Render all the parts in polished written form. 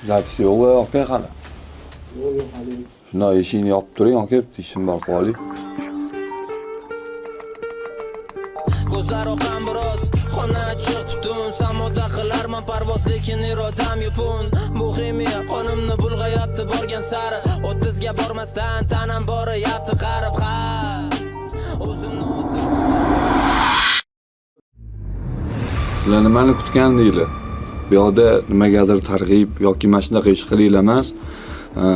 Zapis yo'q aka qani. Yo'q, hali. Shunday eshikni yopib turing aka, ishim bor qoli. Ko'zlar oqan biroz, xona chiq tutun, samoda qilarman parvoz, lekin irodam yupun. Bu ximiya qonimni bulg'ayapti borgan sari, 30 ga bormasdan tanam boryapti qarib ha. O'zimni o'zim. Sizlar nimani kutgandinglar? Bu yoqda nimagadir targ'ib yoki mana shunaqa ish qilinglar emas.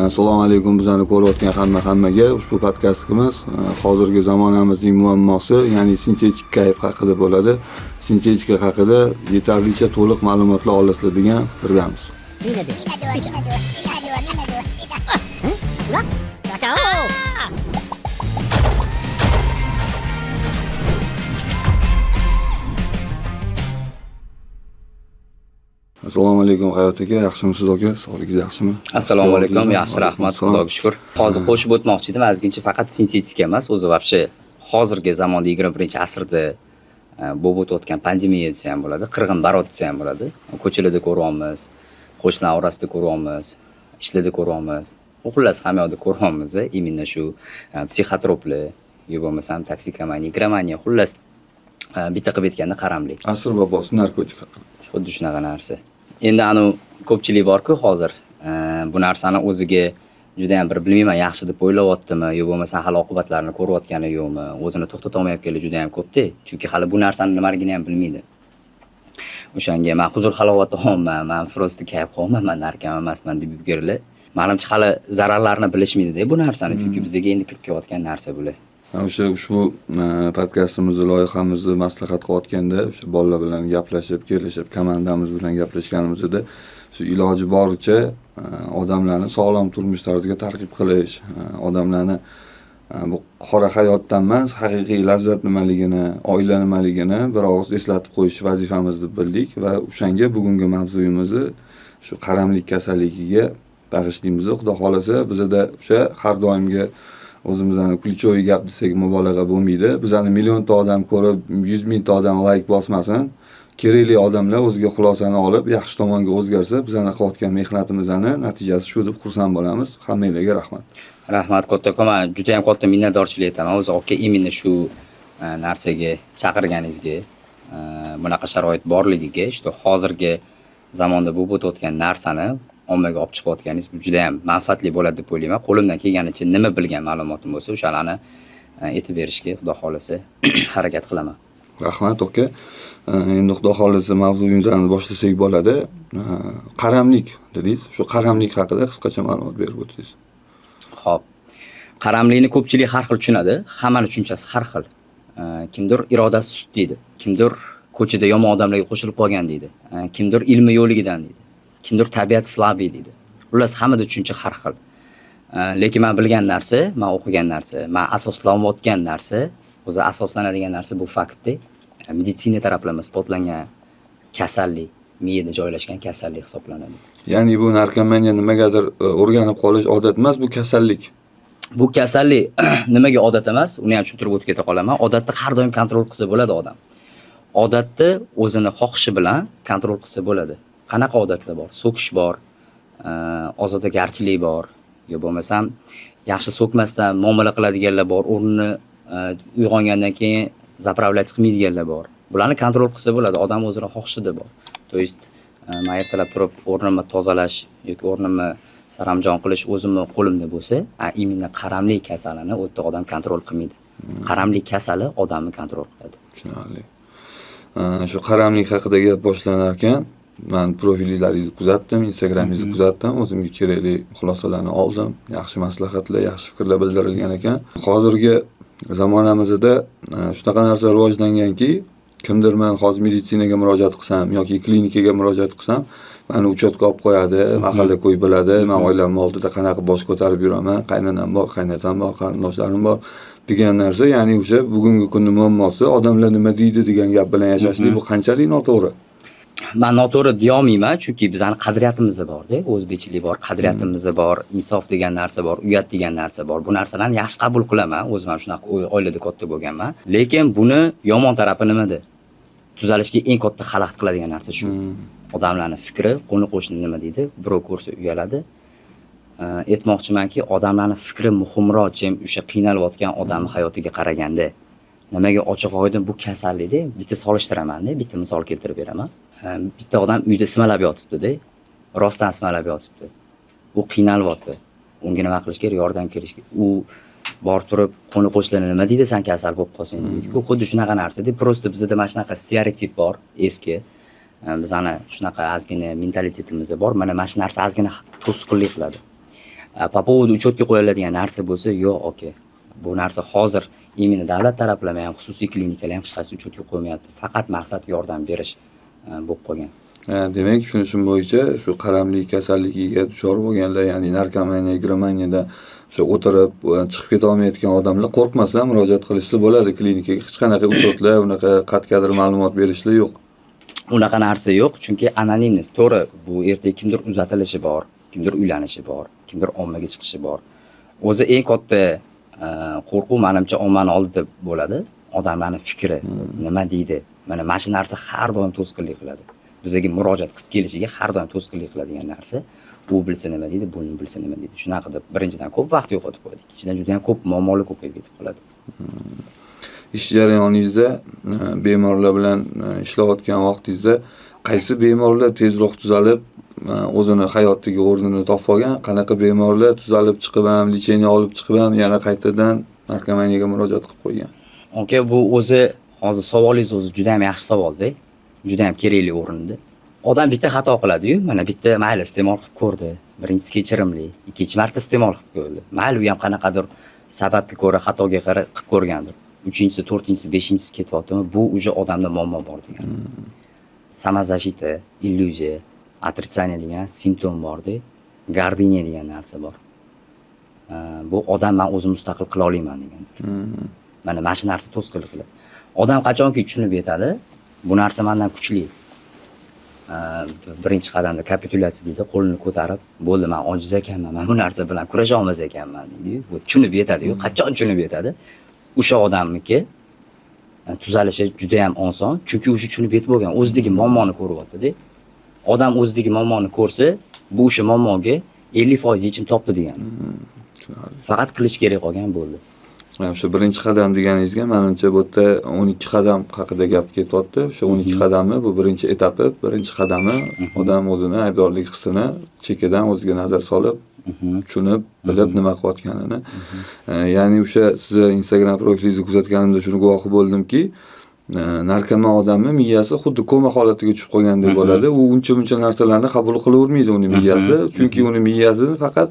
Assalomu alaykum, bizani ko'rayotgan hammaga. Ushbu podkastimiz hozirgi zamonamizning muammosi, ya'ni sintetik kayf haqida bo'ladi. Sintetika haqida yetarlicha to'liq ma'lumotlar olasizlar degan fikramiz. Assalomu alaykum Hayot aka, yaxshimisiz aka? Sog'ligingiz yaxshimi? Assalomu alaykum, yaxshi rahmat, Xudoga shukr. Hozir qo'shib o'tmoqchi edim, ozgincha faqat sintetika emas, o'zi vobshe hozirgi zamonda 21-asrda bo'lib o'tayotgan pandemiya desa ham bo'ladi, qirg'in barot desa ham bo'ladi. Ko'chalarda ko'ryapmiz, qo'shnilar orasida ko'ryapmiz, ishlarda ko'ryapmiz. Xullas hamma yoqda ko'ryapmiz, именно shu psixotroplar, yo bo'lmasam toksikomaniya, gramaniya, xullas bitta qilib aytganda qaramlik. Asr bobosi narkotik haqida. Xuddi shunaqa narsa. Endi ko'pchilik bor-ku hozir bu narsani o'ziga juda ham bir bilmayman, yaxshi deb o'ylayaptimi, yo bo'lmasa hali oqibatlarini ko'rayotgani yo'qmi, o'zini to'xtata olmayotganlar juda ham ko'p-da. Chunki hali bu narsani nimaligini ham bilmaydi. O'shanga men huzur halovatda olmayman, men просто kayf qolmayman, men narkoman emasman deb yurganlar. Menimcha hali zararlarini bilishmaydi-da bu narsani, chunki bizga endi kirib kelayotgan narsa bular. Ushbu podkastimizni, loyihamizni maslahat qilayotganda, o'sha bolalar bilan gaplashib, kelishib, komandamiz bilan gaplashganimizda shu iloji boricha odamlarni sog'lom turmush tarziga targ'ib qilish, odamlarni bu qora hayotdan emas, haqiqiy lazzat nimaligini, oila nimaligini bir og'iz eslatib qo'yish vazifamiz deb bildik va o'shanga bugungi mavzuyimizni shu qaramlik kasalligiga bag'ishlaymiz. Xudo xolasa, bizda o'sha har doimgi o'zimizning kulchoy gap desak mubolag'a bo'lmaydi. Bizani millionta odam ko'rib, 100 mingta odam like bosmasin. Kerakli odamlar o'ziga xulosani olib, yaxshi tomonga o'zgarsa, bizani qilayotgan mehnatimizning natijasi shu deb xursand bo'lamiz. Hammangizga rahmat. Rahmat kattakon, men juda ham katta minnatdorchilik aytaman. O'zi aka именно shu narsaga chaqirganingizga, bunaqa sharoit borligiga, işte hozirgi zamonda bo'lib o'tayotgan narsani ommaga olib chiqayotganingiz juda ham manfaatli bo'ladi deb o'ylayman. Qo'limdan kelganicha nima bilgan ma'lumotim bo'lsa, o'shalarni aytib berishga xudo xolasa harakat qilaman. Rahmat aka. Endi xudo xolasa mavzuyimizni boshlasak bo'ladi. Qaramlik dedingiz. Shu qaramlik haqida qisqacha ma'lumot berib o'tsangiz. Xo'p. Qaramlikni ko'pchilik har xil tushunadi. Hammaning tushunchasi har xil. Kimdir irodasi sust deydi. Kimdir ko'chada yomon odamlarga qo'shilib qolgan deydi. Kimdir ilmi yo'ligidan deydi. Kimdir tabiat slabiy deydi. Xullas hammada tushuncha har xil. Lekin men bilgan narsa, men o'qigan narsa, men asoslanayotgan narsa, o'zi asoslanadigan narsa bu faktda meditsina taraflama isbotlangan kasallik, miyada joylashgan kasallik hisoblanadi. Ya'ni bu narkomaniya nimagadir o'rganib qolish odat emas, bu kasallik. Bu kasallik nimaga odat emas, uni ham tushuntirib o'tib keta qolaman. Odatda har doim kontrol qilsa bo'ladi odam. Odatda o'zini xohishi bilan kontrol qilsa bo'ladi. Qanaqa odatlar bor? So'kish bor, ozodagarchilik bor, yo bo'lmasam yaxshi so'kmasdan muomala qiladiganlar bor, o'rnini uyg'ongandan keyin zapravlять qilmaydiganlar bor. Bularni kontrol qilsa bo'ladi, odam o'zining xohishida bor. To есть men ertalab turib o'rnimni tozalash yoki o'rnimni saramjon qilish o'zimning qo'limda bo'lsa, именно qaramlik kasalini o'tda odam kontrol qilmaydi. Qaramlik kasali odamni kontrol qiladi. Tushunarli. Shu qaramlik haqida gap boshlanar ekan, men profillaringizni kuzatdim, Instagramingizni kuzatdim, o'zimga kerakli xulosalarni oldim. Yaxshi maslahatlar, yaxshi fikrlar bildirilgan ekan. Hozirgi zamonamizda shunaqa narsa rivojlanganki, kimdir men hozir meditsinaga murojaat qilsam yoki klinikaga murojaat qilsam, meni uchotga olib qo'yadi, mahalla qo'y biladi, men oilamning oldida qanaqa bosh ko'tarib yuraman, qaynonam bor, qaynotam bor, qarindoshlarim bor degan narsa, ya'ni o'sha bugungi kunning muammosi odamlar nima deydi degan gap bilan yashashlik bu qanchalik noto'g'ri? Men noto'g'ri deya olmayman, chunki bizning qadriyatimiz bor-da, o'zbekchilik bor, qadriyatimiz bor, insof degan narsa bor, uyat degan narsa bor. Bu narsalarni yaxshi qabul qilaman, o'zim ham shunaqa oilada katta bo'lganman. Lekin buni yomon tarafi nimada? tuzalishga eng katta xalaqit qiladigan narsa shu. Odamlarning fikri, qo'ni-qo'shni nima deydi, birov ko'rsa uyaladi. Aytmoqchimanki, odamlarning fikri muhimroq, chem o'sha qiynalayotgan odamning hayotiga qaraganda. Nimaga ochiq-oydin bu kasallikda bitta solishtiraman-da, bitta misol keltirib beraman. Bitta odam uyda ismalab yotibdi-da, rostdan ismalab yotibdi. U qiynalyapti. Unga nima qilish kerak? Yordam berish kerak. U borib turib qo'ni-qo'shnilar nima deydi, sen kasal bo'lib qolsang deydi-ku. Xuddi shunaqa narsa-da, prosta bizda mana shunaqa stereotip bor, eski. Bizani shunaqa ozgina mentalitetimiz bor. Mana shu narsa ozgina to'sqinlik qiladi. Po поводу учетga qo'yiladigan narsa bo'lsa, yo'q, oke. Bu narsa hozir imенно davlat taraflama ham, xususiy klinikalar ham hech qaysi uchetga qo'ymayapti. Faqat maqsad yordam berish bo'lib qolgan. Demak, tushunishim bo'yicha shu qaramli kasalligiga duchor bo'lganlar, ya'ni narkomaniya, giromaniyada o'sha o'tirib chiqib keta olmayotgan odamlar qo'rqmasdan murojaat qilishsa bo'ladi klinikaga. Hech qanaqa uchetlar, unaqa qat'qadir ma'lumot berishlar yo'q. Unaqa narsa yo'q, chunki anonimность. To'g'ri, bu ertaga kimdir uzatilishi bor, kimdir uylanishi bor, kimdir ommaga chiqishi bor. O'zi eng katta qo'rquv menimcha ommaning oldida bo'ladi. Odamlarning fikri nima deydi? Mana shu narsa har doim to'sqinlik qiladi. Bizga murojaat qilib kelishiga har doim to'sqinlik qiladigan narsa. U bilsa nima deydi, buni bilsa nima deydi. Shunaqa deb birinchidan ko'p vaqt yo'qotib qo'ydik. Ichidan juda ham ko'p muammolar ko'payib ketib qoladi. Ish jarayoningizda bemorlar bilan ishlayotgan vaqtingizda qaysi bemorlar tezroq tuzalib, o'zini hayotdagi o'rnini topib olgan, qanaqa bemorlar tuzalib chiqib ham, lecheniya olib chiqib ham yana qaytadan narkomaniyaga murojaat qilib qo'ygan? Oke, bu o'zi hozir savolingiz o'zi juda ham yaxshi savol-da. Juda ham kerakli o'rinda. Odam bitta xato qiladi-yu, mana bitta mayli iste'mol qilib ko'rdi. Birinchisi kechirimli, ikkinchi marta iste'mol qilib ko'rdi. Mayli u ham qanaqadir sababga ko'ra xatoga qarab qilib ko'rgandir. Uchinchisi, to'rtinchisi, beshinchisi ketyaptimi, bu уже odamda muammo bor degani. Samozashita, illyuziya, отрицание degan simptom bor-da, gardiniya degan narsa bor. Bu odam men o'zim mustaqil qila olaman degan narsa. Mana shu narsa to'sqinlik qiladi. Odam qachonki tushunib yetadi, bu narsa mendan kuchli. Birinchi qadamda kapitulyatsiya deydi, qo'lini ko'tarib, bo'ldi, men ojiz ekanman, men bu narsa bilan kurasha olmas ekanman deydi. Bu tushunib yetadi-yu, qachon tushunib yetadi? O'sha odamniki tuzalishi juda ham oson, chunki o'sha tushunib yetib bo'lgan, o'zidagi muammoni ko'ryapti-da. Odam o'zidagi muammoni ko'rsa, bu o'sha muammoga 50% yechim topdi degani. Faqat qilish kerak qolgan bo'ldi. O'sha birinchi qadam deganingizga menimcha bu yerda 12 qadam haqida gap ketyapti. O'sha 12 qadamni bu birinchi etapi, birinchi qadami odam o'zini aybdorlik hissini chekidan o'ziga nazar solib, tushunib, bilib nima qilayotganini. Ya'ni o'sha sizni Instagram profilingizni kuzatganimda shuni guvohi bo'ldimki, narkoman odamning miyasi xuddi koma holatiga tushib qolgandek bo'ladi. U uncha-muncha narsalarni qabul qilavermaydi uni miyasi, chunki uni miyasini faqat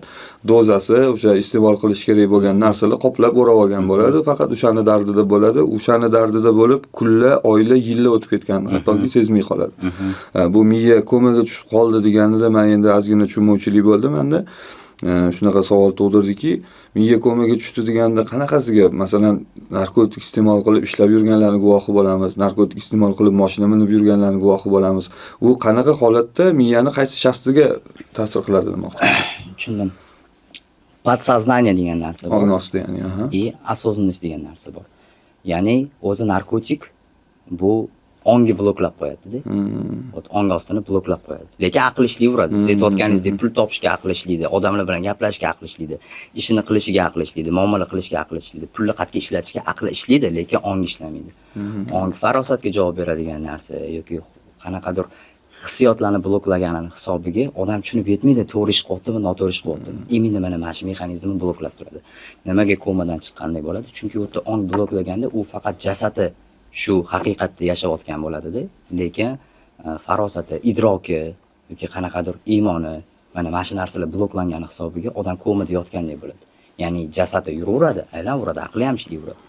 dozasi, o'sha iste'mol qilish kerak bo'lgan narsalar qoplab o'rab olgan bo'ladi. Faqat o'shani dardida bo'ladi. O'shani dardida bo'lib, kunlar, oylar, yillar o'tib ketgan, hattoki sezmay qoladi. Bu miya komaga tushib qoldi deganida men endi ozgina tushunmovchilik bo'ldi menda. Shunaqa savol tug'dirdiki, miya komaga tushdi deganda qanaqasiga, masalan, narkotik iste'mol qilib ishlab yurganlarning guvohi bo'lamiz, narkotik iste'mol qilib mashina minib yurganlarning guvohi bo'lamiz. U qanaqa holatda miyani qaysi shaxsiga ta'sir qiladi demoqchi? Tushundim. Podsoznание degan narsa bor. Og'nosda ya'ni, И осознанность degan narsa bor. Ya'ni o'zi narkotik bu ongi bloklab qo'yadi-da. Ong ostini bloklab qo'yadi. Lekin aql ishlayveradi. Siz aytayotganingizdek pul topishga aql ishlaydi, odamlar bilan gaplashishga aql ishlaydi, ishini qilishiga aql ishlaydi, muomala qilishga aql ishlaydi, pulni qatga ishlatishga aql ishlaydi, lekin ong ishlamaydi. Ong farosatga javob beradigan narsa yoki qanaqadir hissiyotlarni bloklaganini hisobiga odam tushunib yetmaydi, to'g'ri ish qilyaptimi, noto'g'ri ish qilyaptimi. Imini mana shu mexanizmni bloklab turadi. Nimaga komadan chiqqanday bo'ladi? Chunki u yerda ong bloklaganda u faqat jasadi shu haqiqatda yashayotgan bo'ladi-da, lekin farosati, idroki yoki qanaqadir iymoni, mana shu narsalar bloklangani hisobiga odam komada yotgandek bo'ladi. Ya'ni jasadi yuraveradi, aylanveradi, aqli ham ishlayveradi.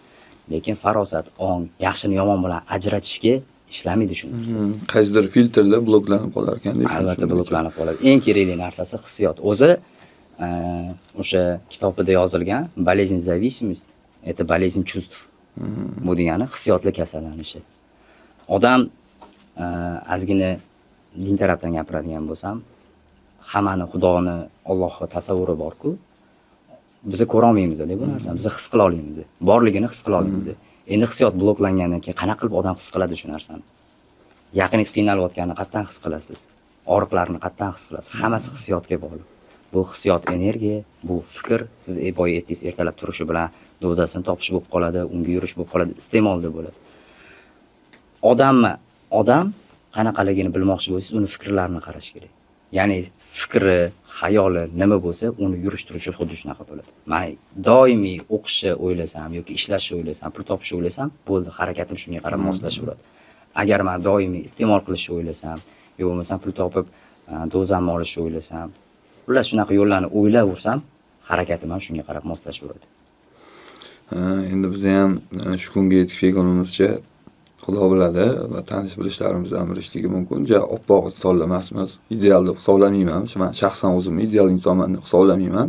Lekin farosat, ong, yaxshini yomon bilan ajratishga ishlamaydi shu narsa. Qaysidir filtrlar bloklanib qolar ekan deb. Albatta bloklanib qoladi. Eng kerakli narsasi hissiyot. O'zi o'sha kitobda yozilgan болезнь зависимости это болезнь чувств. Bu degani hissiyotli kasallanishi. Odam ozgina din tarafdan gapiradigan bo'lsam, hammani Xudoni, Allohni tasavvuri bor-ku. Biz ko'ra olmaymiz-da bu narsani, biz his qila olamiz. Borligini his qila olamiz. Endi hissiyot bloklangandan keyin qanaqa qilib odam his qiladi shu narsani? Yaqiningiz qiynalayotganini qatdan his qilasiz? Og'riqlarni qatdan his qilasiz? Hammasi hissiyotga bog'liq. Bu hissiyot energiya, bu fikr, siz boya aytdingiz, ertalab turishi bilan dozasini topish bo'lib qoladi, unga yurish bo'lib qoladi, iste'molda bo'ladi. Odam qanaqaligini bilmoqchi bo'lsangiz, uni fikrlarini qarash kerak. Ya'ni fikri, xayoli nima bo'lsa, uni yurish turishi xuddi shunaqa bo'ladi. Men doimiy o'qishni o'ylasam yoki ishlashni o'ylasam, pul topishni o'ylasam, bo'ldi, harakatim shunga qarab moslashaveradi. Agar men doimiy iste'mol qilishni o'ylasam, yo bo'lmasa pul topib dozamni olishni o'ylasam, ular shunaqa yo'llarni o'ylayversam, harakatim ham shunga qarab moslashaveradi. Endi biz ham shu kunga yetib kelganimizcha Xudo biladi va tanish bilishlarimiz ham bilishligi mumkin. Oppoq insonlar emasmiz. Ideal deb hisoblamayman. Men shaxsan o'zimni ideal insonman deb hisoblamayman.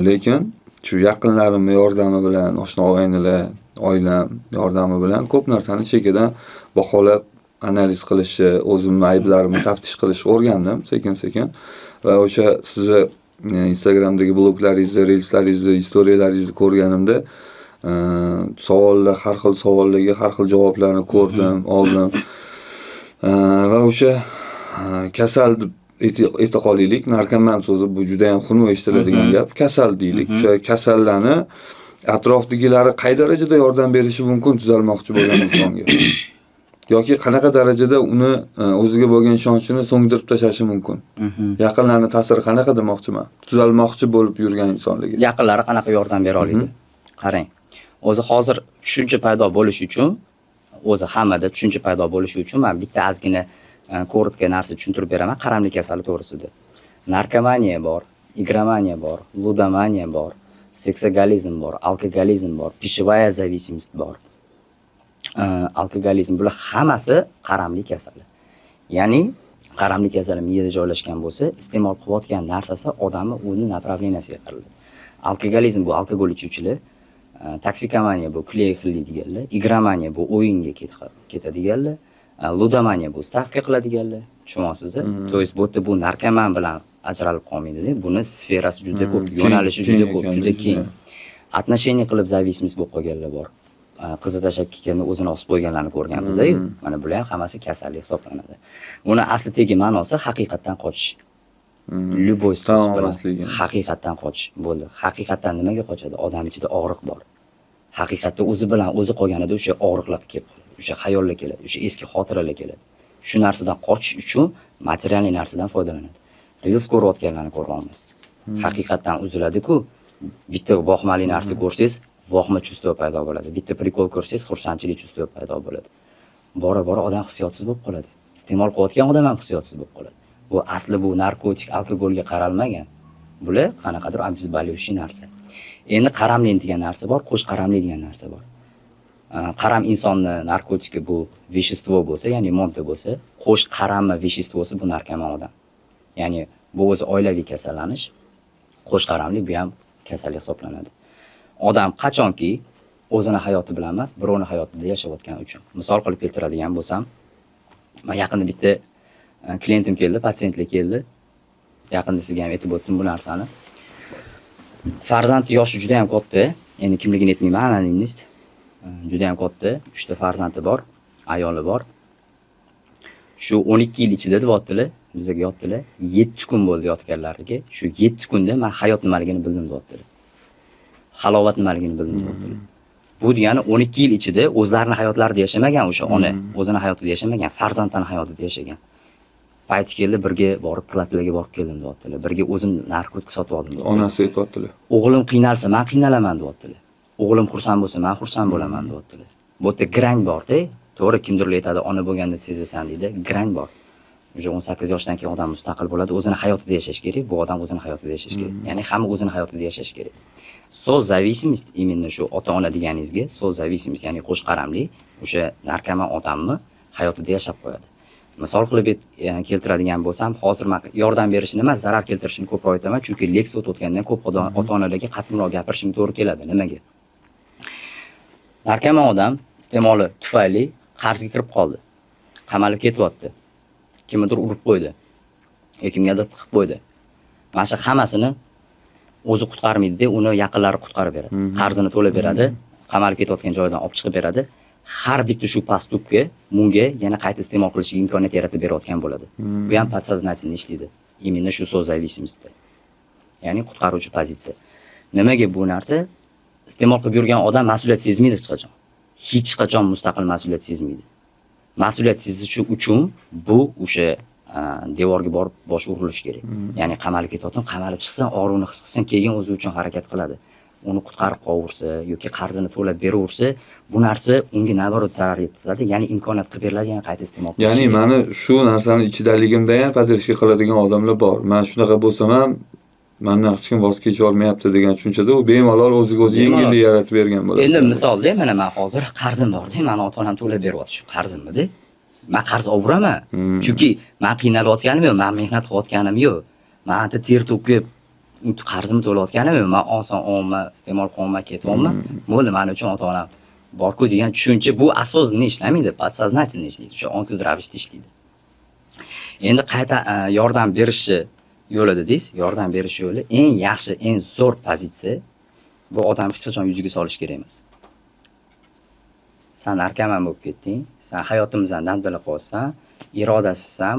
Lekin shu yaqinlarim yordami bilan, oshna-og'aynilar, oilam yordami bilan ko'p narsani chekidan baholab, analiz qilishni, o'zimning ayblarimni taftish qilishni o'rgandim sekin-sekin. Va o'sha sizni Instagramdagi bloklaringizni, reelslaringizni, istoriyalaringizni ko'rganimda savollar, har xil savollarga har xil javoblarni ko'rdim, oldim. Va o'sha kasal deb ayta qolaylik, narkoman so'zi bu juda ham xunuk eshitiladigan gap. Kasal deylik. O'sha kasallarni atrofdagilari qay darajada yordam berishi mumkin tuzalmoqchi bo'lgan insonga. Yoki qanaqa darajada uni o'ziga bo'lgan ishonchini so'ndirib tashlashi mumkin. Yaqinlarning ta'siri qanaqa demoqchiman? Tuzalmoqchi bo'lib yurgan insonlarga. Yaqinlari qanaqa yordam bera oladi? Qarang. O'zi hozir tushuncha paydo bo'lishi uchun, o'zi hammada tushuncha paydo bo'lishi uchun men bitta ozgina korotga narsa tushuntirib beraman qaramli kasali to'g'risida. Narkomaniya bor, igromaniya bor, ludomaniya bor, seksogalizm bor, alkogolizm bor, pищевая зависимость bor. Alkogolizm bular hammasi qaramli kasali. Ya'ni qaramli kasali miyada joylashgan bo'lsa, iste'mol qilayotgan narsasi odamni o'zi направленияsiga qaraladi. Alkogolizm bu alkogol ichuvchilar, toksikomaniya bu qiladiganlar, igromaniya bu o'yinga ketadiganlar, ludomaniya bu stavka qiladiganlar. Tushunasizmi? To есть bu narkoman bilan ajralib qolmaydi-da. Buni sferasi juda ko'p, yo'nalishi juda ko'p, juda keng. Отношение qilib зависимость bo'lib qolganlar bor. Qizi tashlab ketganda o'zini osib qo'yganlarni ko'rganmiz-ku. Mana bular ham hammasi kasallik hisoblanadi. Buni aslidagi ma'nosi haqiqatdan qochish. Любой sport bilan haqiqatdan qochish bo'ldi. Haqiqatdan nimaga qochadi? Odam ichida og'riq bor. Haqiqatda o'zi bilan o'zi qolganida o'sha og'riqlar kelib qoladi. O'sha xayollar keladi, o'sha eski xotiralar keladi. Shu narsadan qochish uchun material narsadan foydalanadi. Reels ko'rayotganlarni ko'ramiz. Haqiqatdan uziladi-ku. Bitta voqmali narsa ko'rsangiz, voqma chuvство paydo bo'ladi. Bitta prikol ko'rsangiz, xursandchilik chuvstvo paydo bo'ladi. Bora-bora odam hissiyotsiz bo'lib qoladi. Iste'mol qilayotgan odam ham hissiyotsiz bo'lib qoladi. Bu asli bu narkotik, alkogolga qaralmagan. Bular qanaqadir обезболивающий narsa. Endi qaramli degan narsa bor, qo'sh qaramli degan narsa bor. Qaram insonni narkotiki bu vещество bo'lsa, ya'ni modda bo'lsa, qo'sh qaramli vеществоsi bu narkoman odam. Ya'ni bu o'zi oilaviy kasallanish, qo'sh qaramli bu ham kasallik hisoblanadi. Odam qachonki o'zini hayoti bilan emas, birovning hayotida yashayotgani uchun. Misol qilib keltiradigan bo'lsam, men yaqinda bitta klientim keldi, patsientlar keldi. Yaqinda sizga ham aytib o'tdim bu narsani. Farzand yoshi juda ham katta, endi kimligini aytmayman, anonimist. Juda ham katta, 3 ta farzandi bor, ayoli bor. Shu 12 yil ichida deyaptilar, bizga yotdilar. 7 kun bo'ldi yotganlariga. Shu 7 kunda men hayot nimaligini bildim deyaptilar. Halovat nimaligini bildim deyaptilar. Bu degani 12 yil ichida o'zlarining hayotlarida yashamagan o'sha ona, o'zining hayotida yashamagan, farzandlarining hayotida yashagan. Payti keldi, birga borib platlarga borib keldim deyaptilar. Birga o'zim narkotik sotib oldim deyaptilar. Onasi aytayaptilar. O'g'lim qiynalsa, men qiynalaman deyaptilar. O'g'lim xursand bo'lsa, men xursand bo'laman deyaptilar. Bu yerda grang bor-da. To'g'ri, kimdir aytadi, ona bo'lganda sezasan deydi. Grang bor. O'sha 18 yoshdan keyin odam mustaqil bo'ladi, o'zining hayotida yashash kerak. Bu odam o'zining hayotida yashash kerak. Ya'ni hamma o'zining hayotida yashash kerak. Sozavисимость imенно shu ota-ona deganingizga, sozavисимость, ya'ni qo'sh qaramli, o'sha narkoman odamni hayotida yashab qo'yadi. Misol qilib keltiradigan bo'lsam, hozir men yordam berishni emas, zarar keltirishni ko'p aytaman, chunki leksiya o'tayotganda ko'p ota-onalarga qattiqroq gapirishim to'g'ri keladi. Nimaga? Narkoman odam iste'moli tufayli qarzga kirib qoldi. Qamalib ketyapti. Kimdir urib qo'ydi. Yoki kimgadir tiqib qo'ydi. Mana shu hammasini o'zi qutqarmaydi-da, uni yaqinlari qutqarib beradi. Qarzini to'lab beradi, qamalib ketayotgan joydan olib chiqib beradi. har bitta shu postupga bunga yana qayta iste'mol qilishga imkoniyat yaratib berayotgan bo'ladi. Bu ham подсознательно ishlaydi. Именно shu sozavисимостьda. Ya'ni qutqaruvchi pozitsiya. Nimaga bu narsa? Iste'mol qilib yurgan odam mas'uliyat sezmaydi hech qachon. Hech qachon mustaqil mas'uliyat sezmaydi. Mas'uliyat sezishi uchun bu o'sha devorga borib bosh urilish kerak. Ya'ni qamalib qamalib chiqsin, og'riqni his qilsin, keyin o'zi uchun harakat qiladi. Uni qutqarib qo'yursa yoki qarzini to'lab beraversa, bu narsa unga naborot zarar yetkazadi, ya'ni imkoniyat qilib beriladi, yana qayta iste'mol qilish. Ya'ni meni shu narsani ichidaligimda ham поддержка qiladigan odamlar bor. Men shunaqa bo'lsam ham mendan hech kim voz kecha olmayapti degan tushunchada u bemalol o'ziga o'zi yengillik yaratib bergan bo'ladi. Endi misolda mana men hozir qarzim bor-da, meni ota-onam to'lab beryapti shu qarzimni-da. Men qarz olveraman. Chunki men qiynalayotganim yo'q, men mehnat qilayotganim yo'q. Men anta ter to'kib qarzimni to'layotganim yo'q. Men oson olma, iste'mol qilolmay ketyapman. Bo'ldi, men uchun ota-onam bor-ku degan tushuncha bu asosni ishlamaydi, подсознательно ishlaydi. O'sha ongsiz ravishda ishlaydi. Endi qayta yordam berishi yo'li dedingiz, yordam berish yo'li eng yaxshi, eng zo'r pozitsiya bu odam hech qachon yuziga solish kerak emas. Sen narkoman bo'lib ketding, sen hayotimizdan dam-dala qolsan, irodasizsan,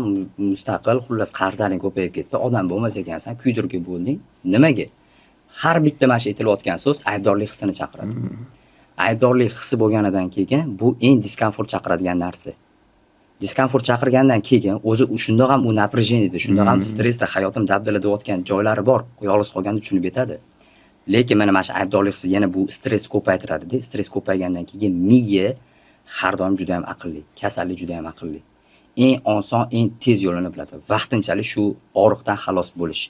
mustaqil, xullas qarzlaring ko'payib ketdi, odam bo'lmas ekansan, kuydirgi bo'lding. Nimaga? Har bitta mana shu aytilayotgan so'z aybdorlik hissini chaqiradi. Aybdorlik hissi bo'lganidan keyin bu eng diskomfort chaqiradigan narsa. Diskomfort chaqirgandan keyin o'zi shundoq ham u напряжениеda, shundoq ham stressda hayotim dabdala deyotgan joylari bor. Yolg'iz qolganda tushunib yetadi. Lekin mana shu aybdorlik hissi yana bu stress ko'paytiradi-da. Stress ko'paygandan keyin miya har doim juda ham aqlli, kasallik juda ham aqlli. Eng oson, eng tez yo'lini biladi. Vaqtinchalik shu og'riqdan xalos bo'lish.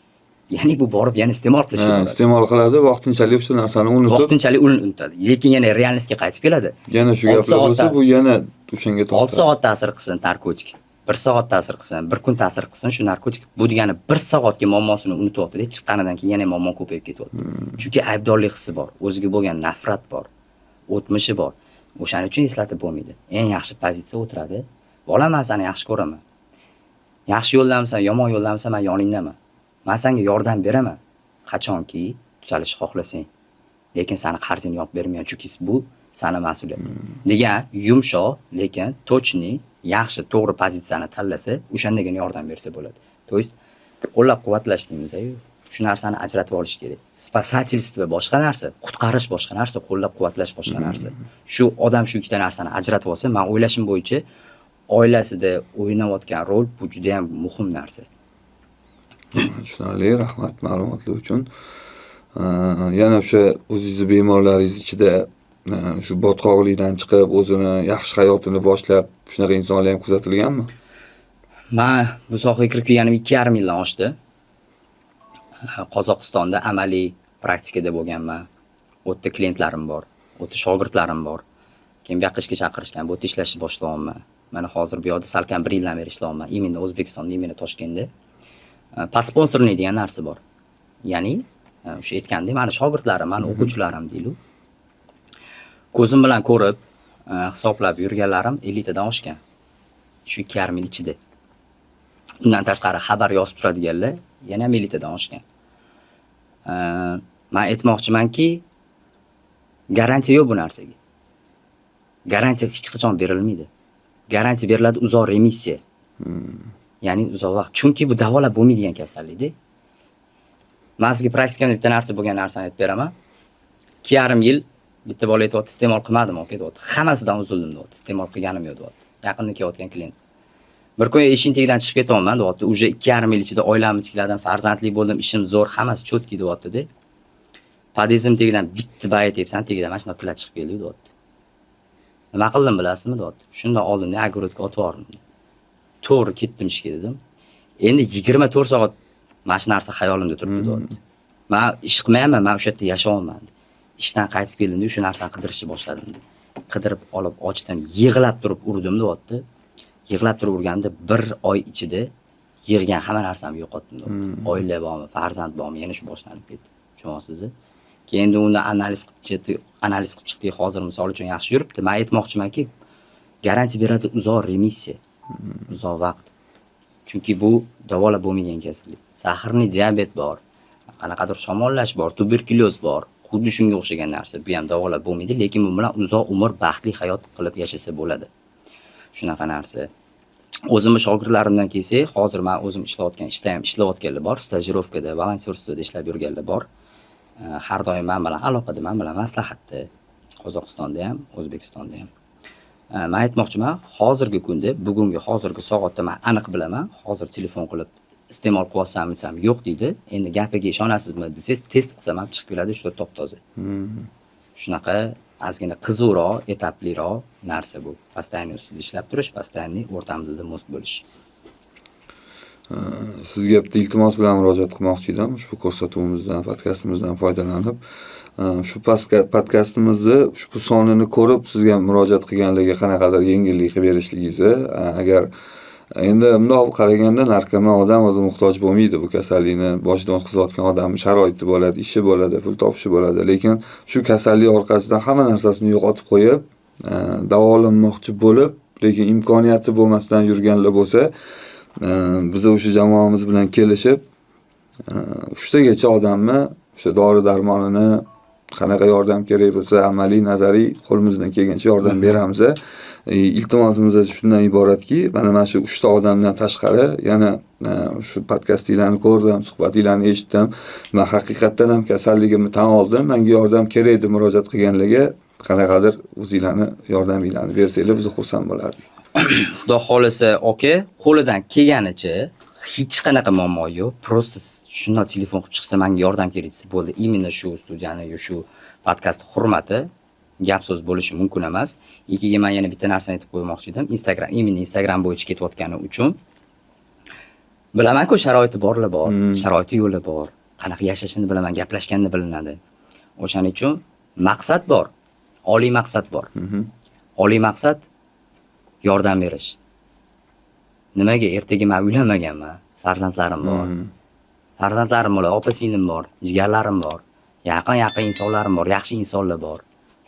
Ya'ni bu borib yana iste'mol qilish kerak. Iste'mol qiladi, vaqtinchalik o'sha narsani unutib, vaqtinchalik unutadi. Lekin yana reallikka qaytib keladi. Yana shu gaplar bo'lsa, bu yana o'shanga to'xtaydi. 6 soat ta'sir qilsin narkotik, 1 soat ta'sir qilsin, 1 kun ta'sir qilsin shu narkotik. Bu degani 1 soatga muammosini unutyapti-da, chiqqanidan keyin yana muammo ko'payib ketyapti. Chunki aybdorlik hissi bor, o'ziga bo'lgan nafrat bor, o'tmishi bor. O'shaning uchun eslatib bo'lmaydi. Eng yaxshi pozitsiya o'tiradi. Bola, men seni yaxshi ko'raman. Yaxshi yo'ldamisan, yomon yo'ldamisan, men yoningdaman. Men senga yordam beraman. Qachonki tuzalish xohlasang. Lekin seni qarzingni yopib bermayman, chunki bu seni mas'uliyating. Degan yumshoq, lekin to'chni, yaxshi, to'g'ri pozitsiyani tanlasa, o'shandagina yordam bersa bo'ladi. To есть qo'llab-quvvatlash deymiz-ku. Shu narsani ajratib olish kerak. Spasательство boshqa narsa, qutqarish boshqa narsa, qo'llab-quvvatlash boshqa narsa. Shu odam shu ikkita narsani ajratib olsa, men o'ylashim bo'yicha oilasida o'ynayotgan rol bu juda ham muhim narsa. Tushunarli, rahmat ma'lumotlar uchun. Yana o'sha o'zingizni bemorlaringiz ichida shu botqoqlikdan chiqib, o'zini yaxshi hayotini boshlab, shunaqa insonlar ham kuzatilganmi? Men bu sohaga kirib kelganim 2,5 yildan oshdi. Qozog'istonda amaliy praktikada bo'lganman. U yerda klientlarim bor, u yerda shogirdlarim bor. Keyin bu yoqqa ishga chaqirishgan, bu yerda ishlashni boshlayapman. Mana hozir bu yoqda salkam 1 yildan beri ishlayapman. Imенно O'zbekistonda, imенно Toshkentda. Podsponsorlik degan narsa bor. Ya'ni o'sha aytgandek, meni shogirdlarim, meni o'quvchilarim deylik. Ko'zim bilan ko'rib, hisoblab yurganlarim 50 tadan oshgan. Shu 2,5 yil ichida. Undan tashqari xabar yozib turadiganlar yana 50 tadan oshgan. Men aytmoqchimanki, garantiya yo'q bu narsaga. Garantiya hech qachon berilmaydi. Garantiya beriladi uzoq remissiya. Ya'ni uzoq vaqt. Chunki bu davolab bo'lmaydigan kasallik-da. Men sizga praktikamda bitta narsa bo'lgan narsani aytib beraman. 2,5 yil bitta bola aytibdi, iste'mol qilmadim, o'qiyapti. Hammasidan uzildim deyapti. Iste'mol qilganim yo'q deyapti. Yaqinda kelayotgan klient. Bir kun eshik tagidan chiqib ketaman deyapti. Uje 2,5 yil ichida oilamni tikladim, farzandli bo'ldim, ishim zo'r, hammasi cho'tki deyapti-da. Podizm tagidan bitta bayt aytibsan, tagidan mana shunday pullar chiqib keldi deyapti. Nima qildim bilasizmi deyapti. Shunda oldimda огородga otib yubordim. To'g'ri ketdim ishga dedim. Endi 24 soat mana shu narsa xayolimda turibdi deyapti. Men ish qilmayman, men o'sha yerda yashayapman. Ishdan qaytib keldim-da, shu narsani qidirishni boshladim. Qidirib olib ochdim, yig'lab turib urdim deyapti. Yig'lab turib urganda 1 oy ichida yig'gan hamma narsamni yo'qotdim deyapti. Oila bormi, farzand bormi, yana shu boshlanib ketdi. Tushunasiz-mi? Keyin uni analiz qilib chiqdik. Hozir misol uchun yaxshi yuribdi. Men aytmoqchimanki, garantiya beradi uzoq remissiya. Uzoq vaqt. Chunki bu davolab bo'lmaydigan kasallik. Sahrli diabet bor, qanaqadir shamollash bor, tuberkulyoz bor, xuddi shunga o'xshagan narsa. Bu ham davolab bo'lmaydi, lekin bu bilan uzoq umr baxtli hayot qilib yashasa bo'ladi. Shunaqa narsa. O'zimni shogirdlarimdan kelsak, hozir men o'zim ishlayotgan ishda ham ishlayotganlar bor, stajirovkada, volontyorствоda ishlab yurganlar bor. Har doim men bilan aloqada, men bilan maslahatda. Qozog'istonda ham, O'zbekistonda ham. Men aytmoqchiman, hozirgi kunda, bugungi hozirgi soatda men aniq bilaman, hozir telefon qilib iste'mol qilyapsanmi desam, yo'q deydi. Endi gapiga ishonasizmi desangiz, test qilsam ham chiqib keladi, shu top-toza. Shunaqa ozgina qiziqroq, etapliroq narsa bu. Постоянно ustida ishlab turish, постоянно o'rtamizda most bo'lish. Sizga bitta iltimos bilan murojaat qilmoqchi edim. Ushbu ko'rsatuvimizdan, podkastimizdan foydalanib, shu podkastimizni ushbu sonini ko'rib sizga murojaat qilganlarga qanaqadir yengillik qilib berishligingizni, agar endi bundoq qaraganda narkoman odam o'zi muhtoj bo'lmaydi bu kasallikni boshidan o'tkazayotgan odamning sharoiti bo'ladi, ishi bo'ladi, pul topishi bo'ladi, lekin shu kasallik orqasidan hamma narsasini yo'qotib qo'yib, davolanmoqchi bo'lib, lekin imkoniyati bo'lmasdan yurganlar bo'lsa, biz o'sha jamoamiz bilan kelishib 3 tagacha odamni o'sha dori darmonini qanaqa yordam kerak bo'lsa, amaliy, nazariy qo'limizdan kelgancha yordam beramiz. Iltimosimiz shundan iboratki, mana shu 3 ta odamdan tashqari yana shu podkastinglarni ko'rdim, suhbatinglarni eshitdim. Men haqiqatdan ham kasalligimni tan oldim. Menga yordam kerak deb murojaat qilganlarga qanaqadir o'zingizlarni yordaminglarni bersanglar, biz xursand bo'lardik. Xudo xolasa, aka, qo'lidan kelganicha hech qanaqa muammo yo'q. Prosta shunday telefon qilib chiqsa, menga yordam kerak desa bo'ldi. Imенно shu studiyani yo shu podkast hurmati gap so'z bo'lishi mumkin emas. Ikkiga men yana bitta narsani aytib qo'ymoqchi edim. Instagram bo'yicha ketayotgani uchun bilaman-ku, sharoiti borlar bor, sharoiti yo'li bor. Qanaqa yashashini bilaman, gaplashganini bilinadi. O'shaning uchun maqsad bor. Oliy maqsad bor. Oliy maqsad yordam berish. Nimaga ertaga men uylanmaganman, farzandlarim bor. Farzandlarim bor, opa-singlim bor, jigarlarim bor, yaqin insonlarim bor, yaxshi insonlar bor.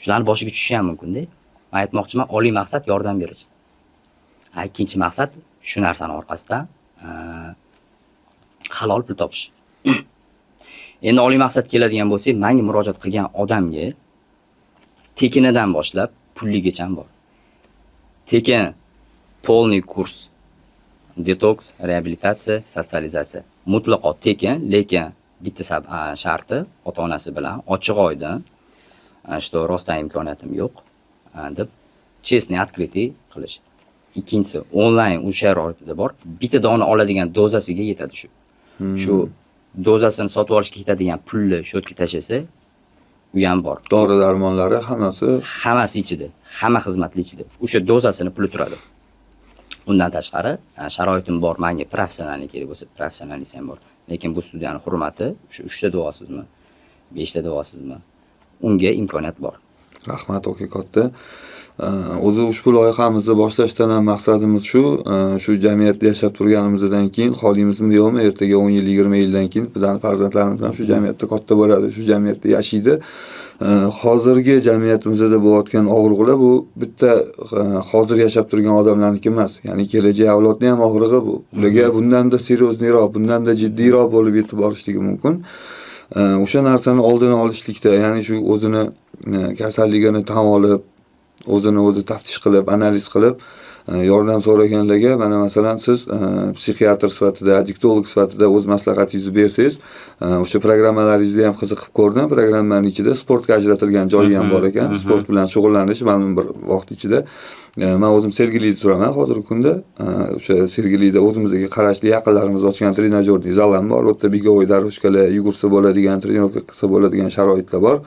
Shularni boshiga tushishi ham mumkin-da. Men aytmoqchiman, oliy maqsad yordam berish. Ikkinchi maqsad shu narsani orqasidan halol pul topish. Endi oliy maqsad keladigan bo'lsak, menga murojaat qilgan odamga tekinidan boshlab pulligacha bor. Tekin полный kurs detoks, reabilitatsiya, sotsializatsiya. Mutlaqo tekin, lekin bitta sharti ota-onasi bilan ochiq oydin, что rostdan imkoniyatim yo'q deb честный, открытый qilish. Ikkinchisi onlayn o'sha sharoitida bor. Bitta dona oladigan dozasiga yetadi shu. Shu dozasini sotib olishga ketadigan pulni shotga tashlasa, u ham bor. Dori darmonlari hammasi ichida, hamma xizmatli ichida. O'sha dozasini puli turadi. Undan tashqari, sharoitim bor, menga professionallik kerak bo'lsa, professionallik ham bor. Lekin bu studiyani hurmati, shu 3 ta davosizmi, 5 ta davosizmi, unga imkoniyat bor. Rahmat aka katta. O'zi ushbu loyihamizni boshlashdan ham maqsadimiz shu jamiyatda yashab turganimizdan keyin xohlaymizmi yo'qmi, ertaga 10 yil, 20 yildan keyin bizning farzandlarimiz ham shu jamiyatda katta bo'ladi, shu jamiyatda yashaydi. Hozirgi jamiyatimizda bo'layotgan og'riqlar bu bitta hozir yashab turgan odamlarniki emas. Ya'ni kelajak avlodning ham og'rig'i bu. Ularga bundan-da seriozliroq, bundan-da jiddiyroq bo'lib yetib borishligi mumkin. O'sha narsani oldini olishlikda, ya'ni shu o'zini kasalligini tan olib, o'zini o'zi taftish qilib, analiz qilib, yordam so'raganlarga, mana masalan siz psixiatr sifatida, diktolog sifatida o'z maslahatingizni bersangiz, o'sha programmalaringizni ham qiziqib ko'rdim. Programmaning ichida sportga ajratilgan joyi ham bor ekan. Sport bilan shug'ullanish ma'lum bir vaqt ichida. Men o'zim Sergelida turaman hozirgi kunda. O'sha Sergelida o'zimizga qarashli yaqinlarimiz ochgan trenajyorning zali ham bor. U yerda begovoy daroshkalar yugursa bo'ladigan, trenirovka qilsa bo'ladigan sharoitlar bor.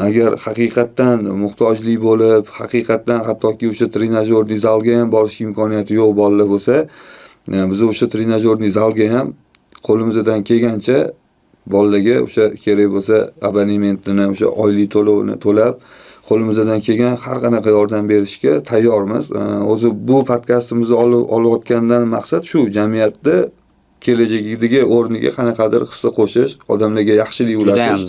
Agar haqiqatdan muhtojlik bo'lib, haqiqatdan hattoki o'sha trenajyorning zalga ham borish imkoniyati yo'q bolalar bo'lsa, biz o'sha trenajyorning zalga ham qo'limizdan kelgancha bolalarga o'sha kerak bo'lsa abonementini, o'sha oylik to'lovini to'lab, qo'limizdan kelgan har qanaqa yordam berishga tayyormiz. O'zi bu podkastimizni olayotgandan maqsad shu, jamiyatda kelajakdagi o'rniga qanaqadir hissa qo'shish, odamlarga yaxshilik ulatish.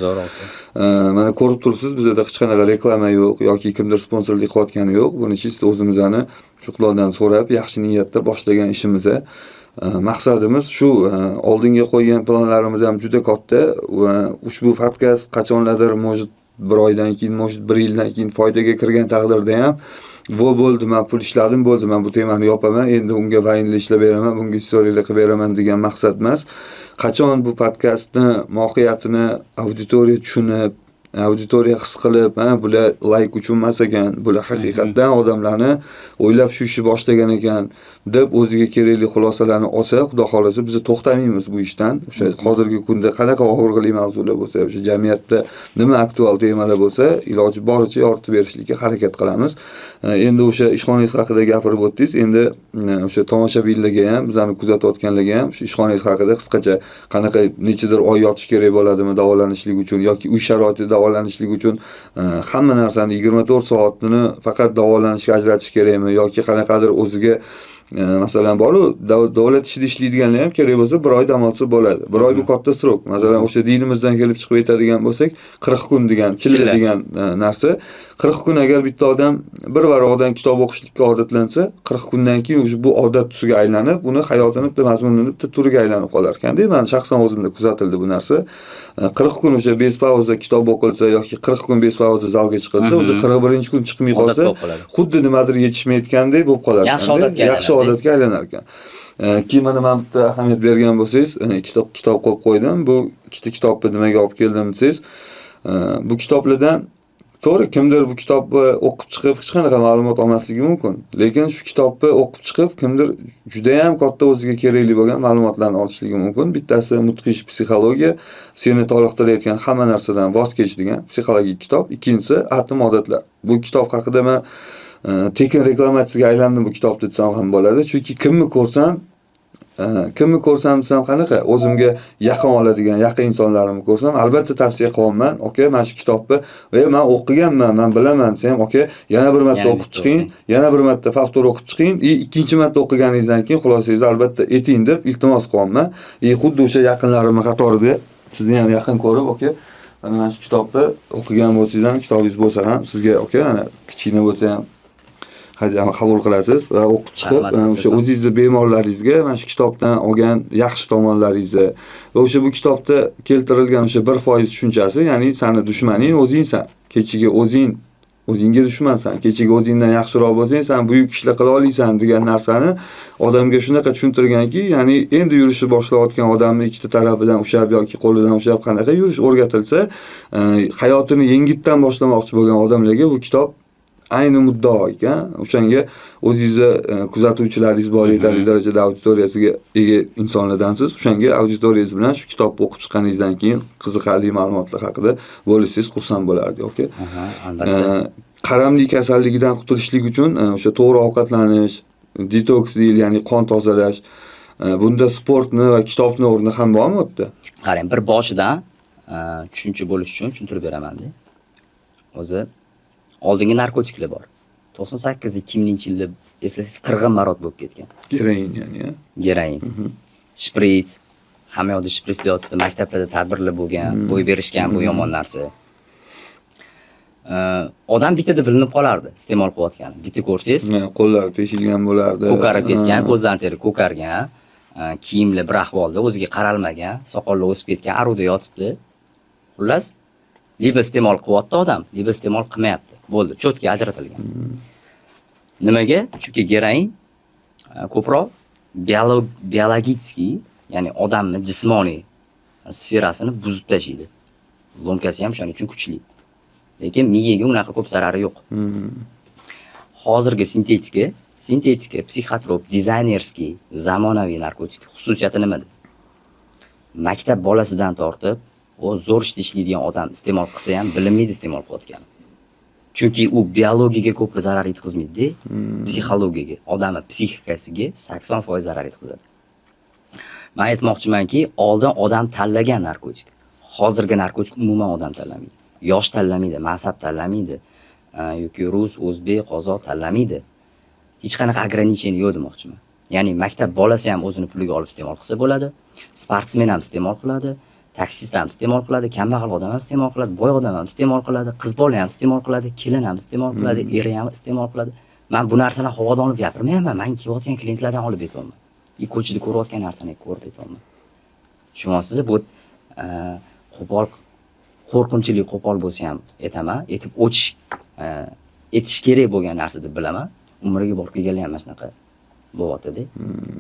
Mana ko'rib turibsiz, bizda hech qanaqa reklama yo'q yoki kimdir sponsorlik qilayotgani yo'q. Buni chista o'zimizning shuqlardan so'rab, yaxshi niyatda boshlagan ishimiz. Maqsadimiz shu, oldinga qo'ygan planlarimiz ham juda katta va ushbu podkast qachonlardir, может, bir oydan keyin, может, bir yildan keyin foydaga kirgan taqdirda ham bo'ldi, men pul ishladim, bo'ldi, men bu temani yopaman, endi unga vayinli ishlab beraman, bunga istoriylar qilib beraman degan maqsad emas. Qachon bu podkastni mohiyatini auditoriya tushunib, auditoriya his qilib, bular layk uchun emas ekan, bular haqiqatdan odamlarni o'ylab shu ishni boshlagan ekan deb o'ziga kerakli xulosalarni olsa, xudo xolasa biz to'xtamaymiz bu ishdan. O'sha hozirgi kunda qanaqa og'riqli mavzular bo'lsa, o'sha jamiyatda nima aktual temalar bo'lsa, iloji boricha yoritib berishlikka harakat qilamiz. Endi o'sha ishxonangiz haqida gapirib o'tdingiz. Endi o'sha tomoshabinlarga ham, bizani kuzatayotganlarga ham shu ishxonangiz haqida qisqacha qanaqa nechadir oy yotish kerak bo'ladimi davolanishlik uchun yoki uy sharoitida davolanishlik uchun hamma narsani 24 soatni faqat davolanishga ajratish kerakmi yoki qanaqadir o'ziga masalan boru davlat ishida ishlaydiganlar ham kerak bo'lsa 1 oy dam olsa bo'ladi. 1 oy bu katta srok. Masalan, o'sha dinimizdan kelib chiqib aytadigan bo'lsak, 40 kun degan, chilla degan narsa. 40 kun agar bitta odam bir varaqdan kitob o'qishlikka odatlansa, 40 kundan keyin o'sha bu odat tusiga aylanib, uni hayotini bitta mazmunini bitta turiga aylanib qolar ekan-da. Men shaxsan o'zimda kuzatildi bu narsa. 40 kun o'sha bespauza kitob o'qilsa yoki 40 kun bespauza zalga chiqilsa, o'sha 41-kun chiqmay qolsa, xuddi nimadir yetishmayotgandek bo'lib qolar ekan. Yaxshi odatga aylanar ekan. Keyin mana men bitta ahamiyat bergan bo'lsangiz, kitob qo'yib qo'ydim. Bu ikkita kitobni nimaga olib keldim desangiz, bu kitoblardan to'g'ri kimdir bu kitobni o'qib chiqib hech qanaqa ma'lumot olmasligi mumkin. Lekin shu kitobni o'qib chiqib kimdir juda ham katta o'ziga kerakli bo'lgan ma'lumotlarni olishligi mumkin. Bittasi Mudhish psixologiya, seni toliqtirayotgan hamma narsadan voz kech degan psixologik kitob. Ikkinchisi Atom odatlar. Bu kitob haqida men tekin reklamatsiyaga aylandim bu kitobni desam ham bo'ladi. Chunki kimni ko'rsam desam qanaqa o'zimga yaqin oladigan yaqin insonlarimni ko'rsam albatta tavsiya qilaman. Okey, mana shu kitobni men o'qiganman, men bilaman desam, okey, yana bir marta o'qib chiqing, yana bir marta favtor o'qib chiqing, ikkinchi marta o'qiganingizdan keyin xulosangizni albatta ayting deb iltimos qilaman. Xuddi o'sha yaqinlarimning qatorida sizni ham yaqin ko'rib, okey, mana shu kitobni o'qigan bo'lsangiz ham, kitobingiz bo'lsa ham sizga okey, ana kichkina bo'lsa ham qabul qilasiz va o'qib chiqib o'sha o'zingizni bemorlaringizga mana shu kitobdan olgan yaxshi tomonlaringizni va o'sha bu kitobda keltirilgan o'sha 1% tushunchasi, ya'ni seni dushmaning o'zingsan. Kechiga o'zingga dushmansan. Kechiga o'zingdan yaxshiroq bo'lsang, sen buyuk ishlar qila olasan degan narsani odamga shunaqa tushuntirganki, ya'ni endi yurishni boshlayotgan odamni ikkita tarafidan ushab yoki qo'lidan ushab qanaqa yurish o'rgatilsa, hayotini yengitdan boshlamoqchi bo'lgan odamlarga bu kitob ayni muddao ekan. O'shanga o'zingizni kuzatuvchilaringiz bor, yetarli darajada auditoriyasiga ega insonlardansiz. O'shanga auditoriyangiz bilan shu kitobni o'qib chiqqaningizdan keyin qiziqarli ma'lumotlar haqida bo'lsangiz xursand bo'lardik, okey? Qaramli kasalligidan qutulishlik uchun o'sha to'g'ri ovqatlanish, detoks deyil, ya'ni qon tozalash, bunda sportni va kitobni o'rni ham bormi u yerda? Qarang, bir boshidan tushuncha bo'lish uchun tushuntirib beraman-da. O'zi oldingi narkotiklar bor. 98-2000-yilda eslasangiz 40 marot bo'lib ketgan. Gerain ya'ni. Gerain. Shprits, hamma yoqda shpritslar yotibdi, maktablarda tadbirlar bo'lgan, bo'y berishgan, bu yomon narsa. Odam bitada bilinib qolardi, iste'mol qilayotgani. Bitta ko'rsangiz, qo'llari teshilgan bo'lardi, ko'karib ketgan, ko'zdan teri ko'kargan, kiyimlar bir ahvolda, o'ziga qaralmagan, soqollar o'sib ketgan, aruda yotibdi. Xullas, liba iste'mol qilyapti odam, liba iste'mol qilmayapti. Bo'ldi, cho'tga ajratilgan. Nimaga? Chunki gerain ko'proq biologический, ya'ni odamning jismoniy sferasini buzib tashlaydi. Lomkasi ham shuning uchun kuchli. Lekin miyaga unaqa ko'p zarari yo'q. Hozirgi sintetika, psixotrop, dizaynerskiy, zamonaviy narkotik xususiyati nimada? Maktab bolasidan tortib, o zo'r ishlaydigan odam iste'mol qilsa ham bilinmaydi iste'mol qilayotgani. Chunki u biologiyaga ko'p zarar yetkazmaydi, psixologiyaga, odamning psixikasiga 80% zarar yetkazadi. Men aytmoqchimanki, oldin odam tanlagan narkotik. Hozirgi narkotik umuman odam tanlamaydi. Yosh tanlamaydi, mansab tanlamaydi, yoki rus, o'zbek, qozoq tanlamaydi. Hech qanaqa ограничение yo'q demoqchiman. Ya'ni maktab bolasi ham o'zini puliga olib iste'mol qilsa bo'ladi, sportsmen ham iste'mol qiladi, taksist ham iste'mol qiladi, kambag'al odam ham iste'mol qiladi, boy odam ham iste'mol qiladi, qiz bola ham iste'mol qiladi, kelin ham iste'mol qiladi, eri ham iste'mol qiladi. Men bu narsalarni havodan olib gapirmayman, men kelayotgan klientlardan olib aytyapman. ko'chada ko'rayotgan narsani ko'rib yetolmaydi. Tushunyapsizmi? Bu qo'pol, qo'rqinchli qo'pol bo'lsa ham aytaman, etib o'tish etish kerak bo'lgan narsa deb bilaman. Umriga borib kelganlar ham mana shunaqa bo'lyapti-da.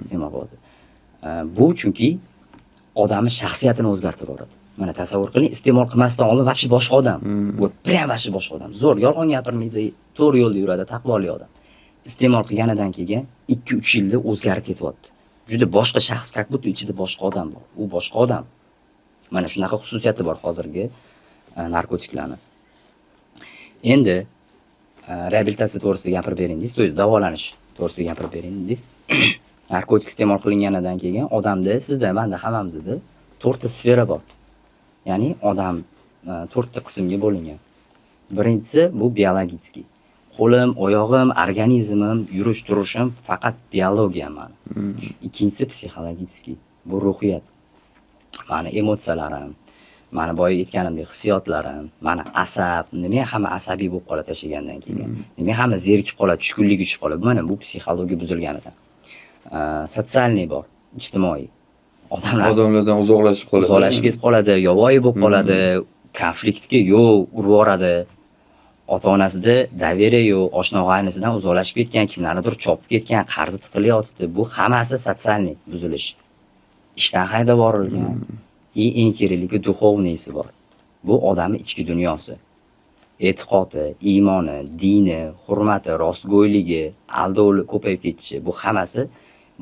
Iste'mol qilyapti. Bu chunki odamning shaxsiyatini o'zgartirib yuboradi. Mana tasavvur qiling, iste'mol qilmasdan oldin vobshe boshqa odam. Bu prям vobshe boshqa odam. Zo'r, yolg'on gapirmaydi, to'g'ri yo'lda yuradi, taqvoli odam. Iste'mol qilganidan keyin 2-3 yilda o'zgarib ketyapti. Juda boshqa shaxs, как будто ichida boshqa odam bor. U boshqa odam. Mana shunaqa xususiyati bor hozirgi narkotiklarning. Endi reabilitatsiya to'g'risida gapirib bering deysiz, davolanish to'g'risida gapirib bering deysiz. Narkotik iste'mol qilinganidan keyin odamda, sizda, menda, hammamizda 4 ta sfera bor. Ya'ni odam 4 ta qismga bo'lingan. Birinchisi bu biologik. Qo'lim, oyog'im, organizmim, yurish turishim faqat biologiya mani. Ikkinchisi psixologik. Bu ruhiyat. Mani emotsiyalarim, mana boya aytganimdek hissiyotlarim, mana asab, nima hamma asabiy bo'lib qoladi tashigandan keyin. Nima hamma zerikib qoladi, tushkunlik uchib qoladi. Mana bu psixologiya buzilganidan. Sotsialniy bor, ijtimoiy. Odamlardan uzoqlashib qoladi. Uzoqlashib ketib qoladi, yovvoyi bo'lib qoladi, konfliktga yo'q, urib yoradi. Ota-onasida daveriya yo'q, oshna-og'aynisidan uzoqlashib ketgan, kimlarnidir chopib ketgan, qarzi tiqilyapti. Bu hammasi sotsialniy buzilish. Ishdan haydab yuborilgan. Eng kerakligi duxovniysi bor. Bu odamning ichki dunyosi. E'tiqodi, iymoni, dini, hurmati, rostgo'yligi, aldovli ko'payib ketishi, bu hammasi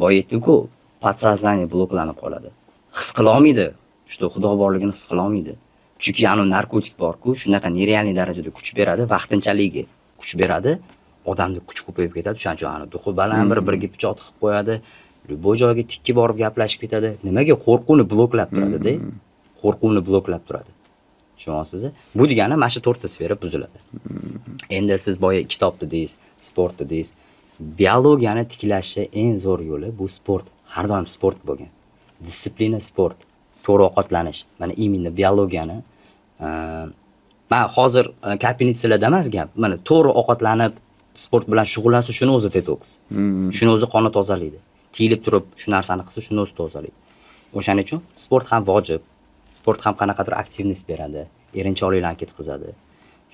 boya aytdim-ku, podsoznaniya bloklanib qoladi. His qila olmaydi. Shu xudo borligini his qila olmaydi. Chunki anu narkotik bor-ku, shunaqa nerealniy darajada kuch beradi, vaqtinchaligiga kuch beradi. Odamning kuchi ko'payib ketadi, shuning uchun anu duxi baland bir-biriga pichoq tiqib qo'yadi. Bu joyga tikki borib gaplashib ketadi. Nimaga? Qo'rquvni bloklab turadi-da. Qo'rquvni bloklab turadi. Tushunyapsizmi? Bu degani mana shu 4 ta sfera buziladi. Endi siz boya kitob dedingiz, sport dedingiz. Biologiyani tiklashning eng zo'r yo'li bu sport. Har doim sport bo'lgan. Disiplina sport, to'g'ri ovqatlanish. Mana imенно biologiyani men hozir kapinitsalarda emas gap. Mana to'g'ri ovqatlanib sport bilan shug'ullansa shuni o'zi detoks. Shuni o'zi qonni tozalaydi. Tiyilib turib shu narsani qilsa shuni o'zi tozalaydi. O'shaning uchun sport ham vojib. Sport ham qanaqadir aktivnost beradi, erinchoqliklarni ketkazadi.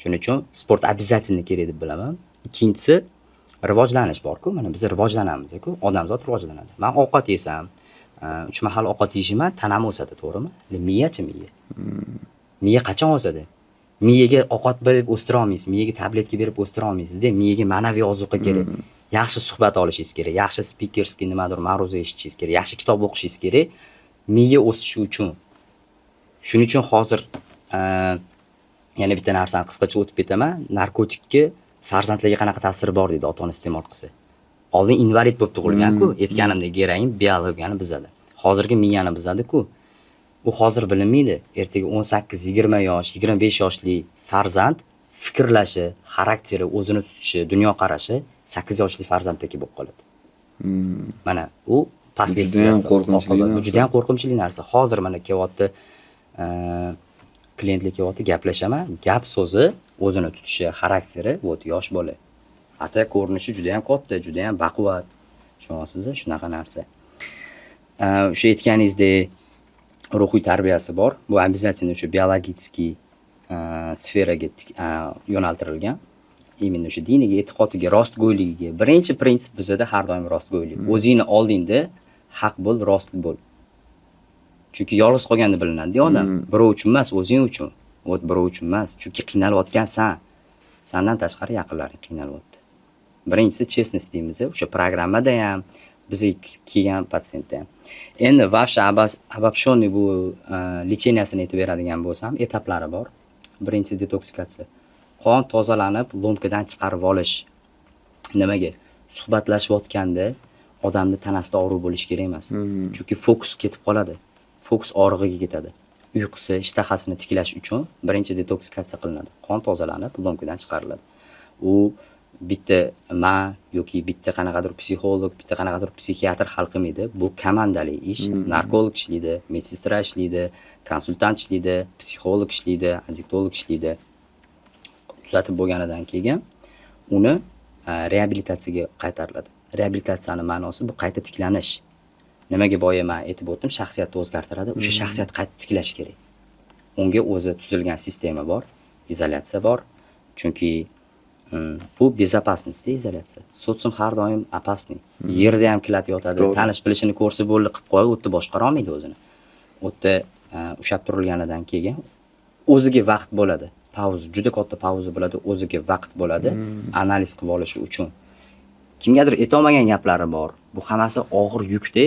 Shuning uchun sport обязательно kerak deb bilaman. Ikkinchisi rivojlanish bor-ku, mana biz rivojlanamiz-ku, odamzod rivojlanadi. Men ovqat yesam, 3 mahal ovqat yeyishim, tanam o'sadi, to'g'rimi? Miya-chi miya? Miya qachon o'sadi? Miyaga ovqat berib o'stira olmaysiz, miyaga tabletka berib o'stira olmaysiz-da, miyaga ma'naviy ozuqa kerak. Yaxshi suhbat olishingiz kerak, yaxshi speakerskiy nimadir ma'ruza eshitishingiz kerak, yaxshi kitob o'qishingiz kerak, miya o'sishi uchun. Shuning uchun hozir yana bitta narsani qisqacha o'tib ketaman. Narkotikka farzandlarga qanaqa ta'siri bor deydi ota-ona iste'mol qilsa. Oldin invalid bo'lib tug'ilgan-ku, aytganimdek geroin biologiyani buzadi. Hozirgi miyani buzadi-ku. Bu hozir bilinmaydi. Ertaga 18-20 yosh, 25 yoshli farzand fikrlashi, xarakteri, o'zini tutishi, dunyo qarashi 8 yoshli farzanddagi bo'lib qoladi. Mana u последствияsi. Bu juda ham qo'rqinchli narsa. Hozir mana kelyapti klientlar kelyapti, gaplashaman. Gap so'zi, o'zini tutishi, xarakteri, yosh bola. Ata ko'rinishi juda ham katta, juda ham baquvvat. Tushunyapsizmi? Shunaqa narsa. O'sha aytganingizdek ruhiy tarbiyasi bor. Bu обязательно o'sha biologik sferaga yo'naltirilgan. Именно o'sha diniga, e'tiqodiga, rostgo'yligiga. Birinchi prinsip bizda har doim rostgo'ylik. O'zingni oldingda haq bo'l, rost bo'l. Chunki yolg'iz qolganda bilinadi-ku odam. Birov uchun emas, o'zing uchun. Birov uchun emas. Chunki qiynalayotgansan. Sandan tashqari yaqinlaring qiynalyapti. Birinchisi chestность deymiz, o'sha programmada ham bizga kelgan patsiyentda ham. Endi вообще обобщенный bu lеченияsini aytib beradigan bo'lsam, etaplari bor. Birinchisi detoksikatsiya. Qon tozalanib, lomkadan chiqarib olish. Nimaga? Suhbatlashayotganda odamning tanasida og'riq bo'lishi kerak emas. Chunki fokus ketib qoladi. Fokus og'rig'iga ketadi. Uyqusi, ishtahasini tiklash uchun birinchi detoksikatsiya qilinadi. Qon tozalanib, lomkadan chiqariladi. U bitta yoki bitta qanaqadir psixolog, bitta qanaqadir psixiatr hal qilmaydi. Bu komandali ish. Narkolog ishlaydi, medsestra ishlaydi, konsultant ishlaydi, psixolog ishlaydi, adiktolog ishlaydi. Tuzatib bo'lganidan keyin uni reabilitatsiyaga qaytariladi. Reabilitatsiyaning ma'nosi bu qayta tiklanish. Nimaga boya men aytib o'tdim, shaxsiyatni o'zgartiradi. O'sha shaxsiyat qaytib tiklash kerak. Unga o'zi tuzilgan sistema bor, izolyatsiya bor. Chunki bu безопасность izolyatsiya. Sotsium har doim опасный. Yerda ham kilat yotadi, tanish bilishini ko'rsa bo'ldi qilib qo'yib, o'tda boshqara olmaydi o'zini. O'tda ushab turilganidan keyin o'ziga vaqt bo'ladi. Pauza, juda katta pauza bo'ladi, o'ziga vaqt bo'ladi analiz qilib olishi uchun. Kimgadir aytolmagan gaplari bor. Bu hammasi og'ir yukda.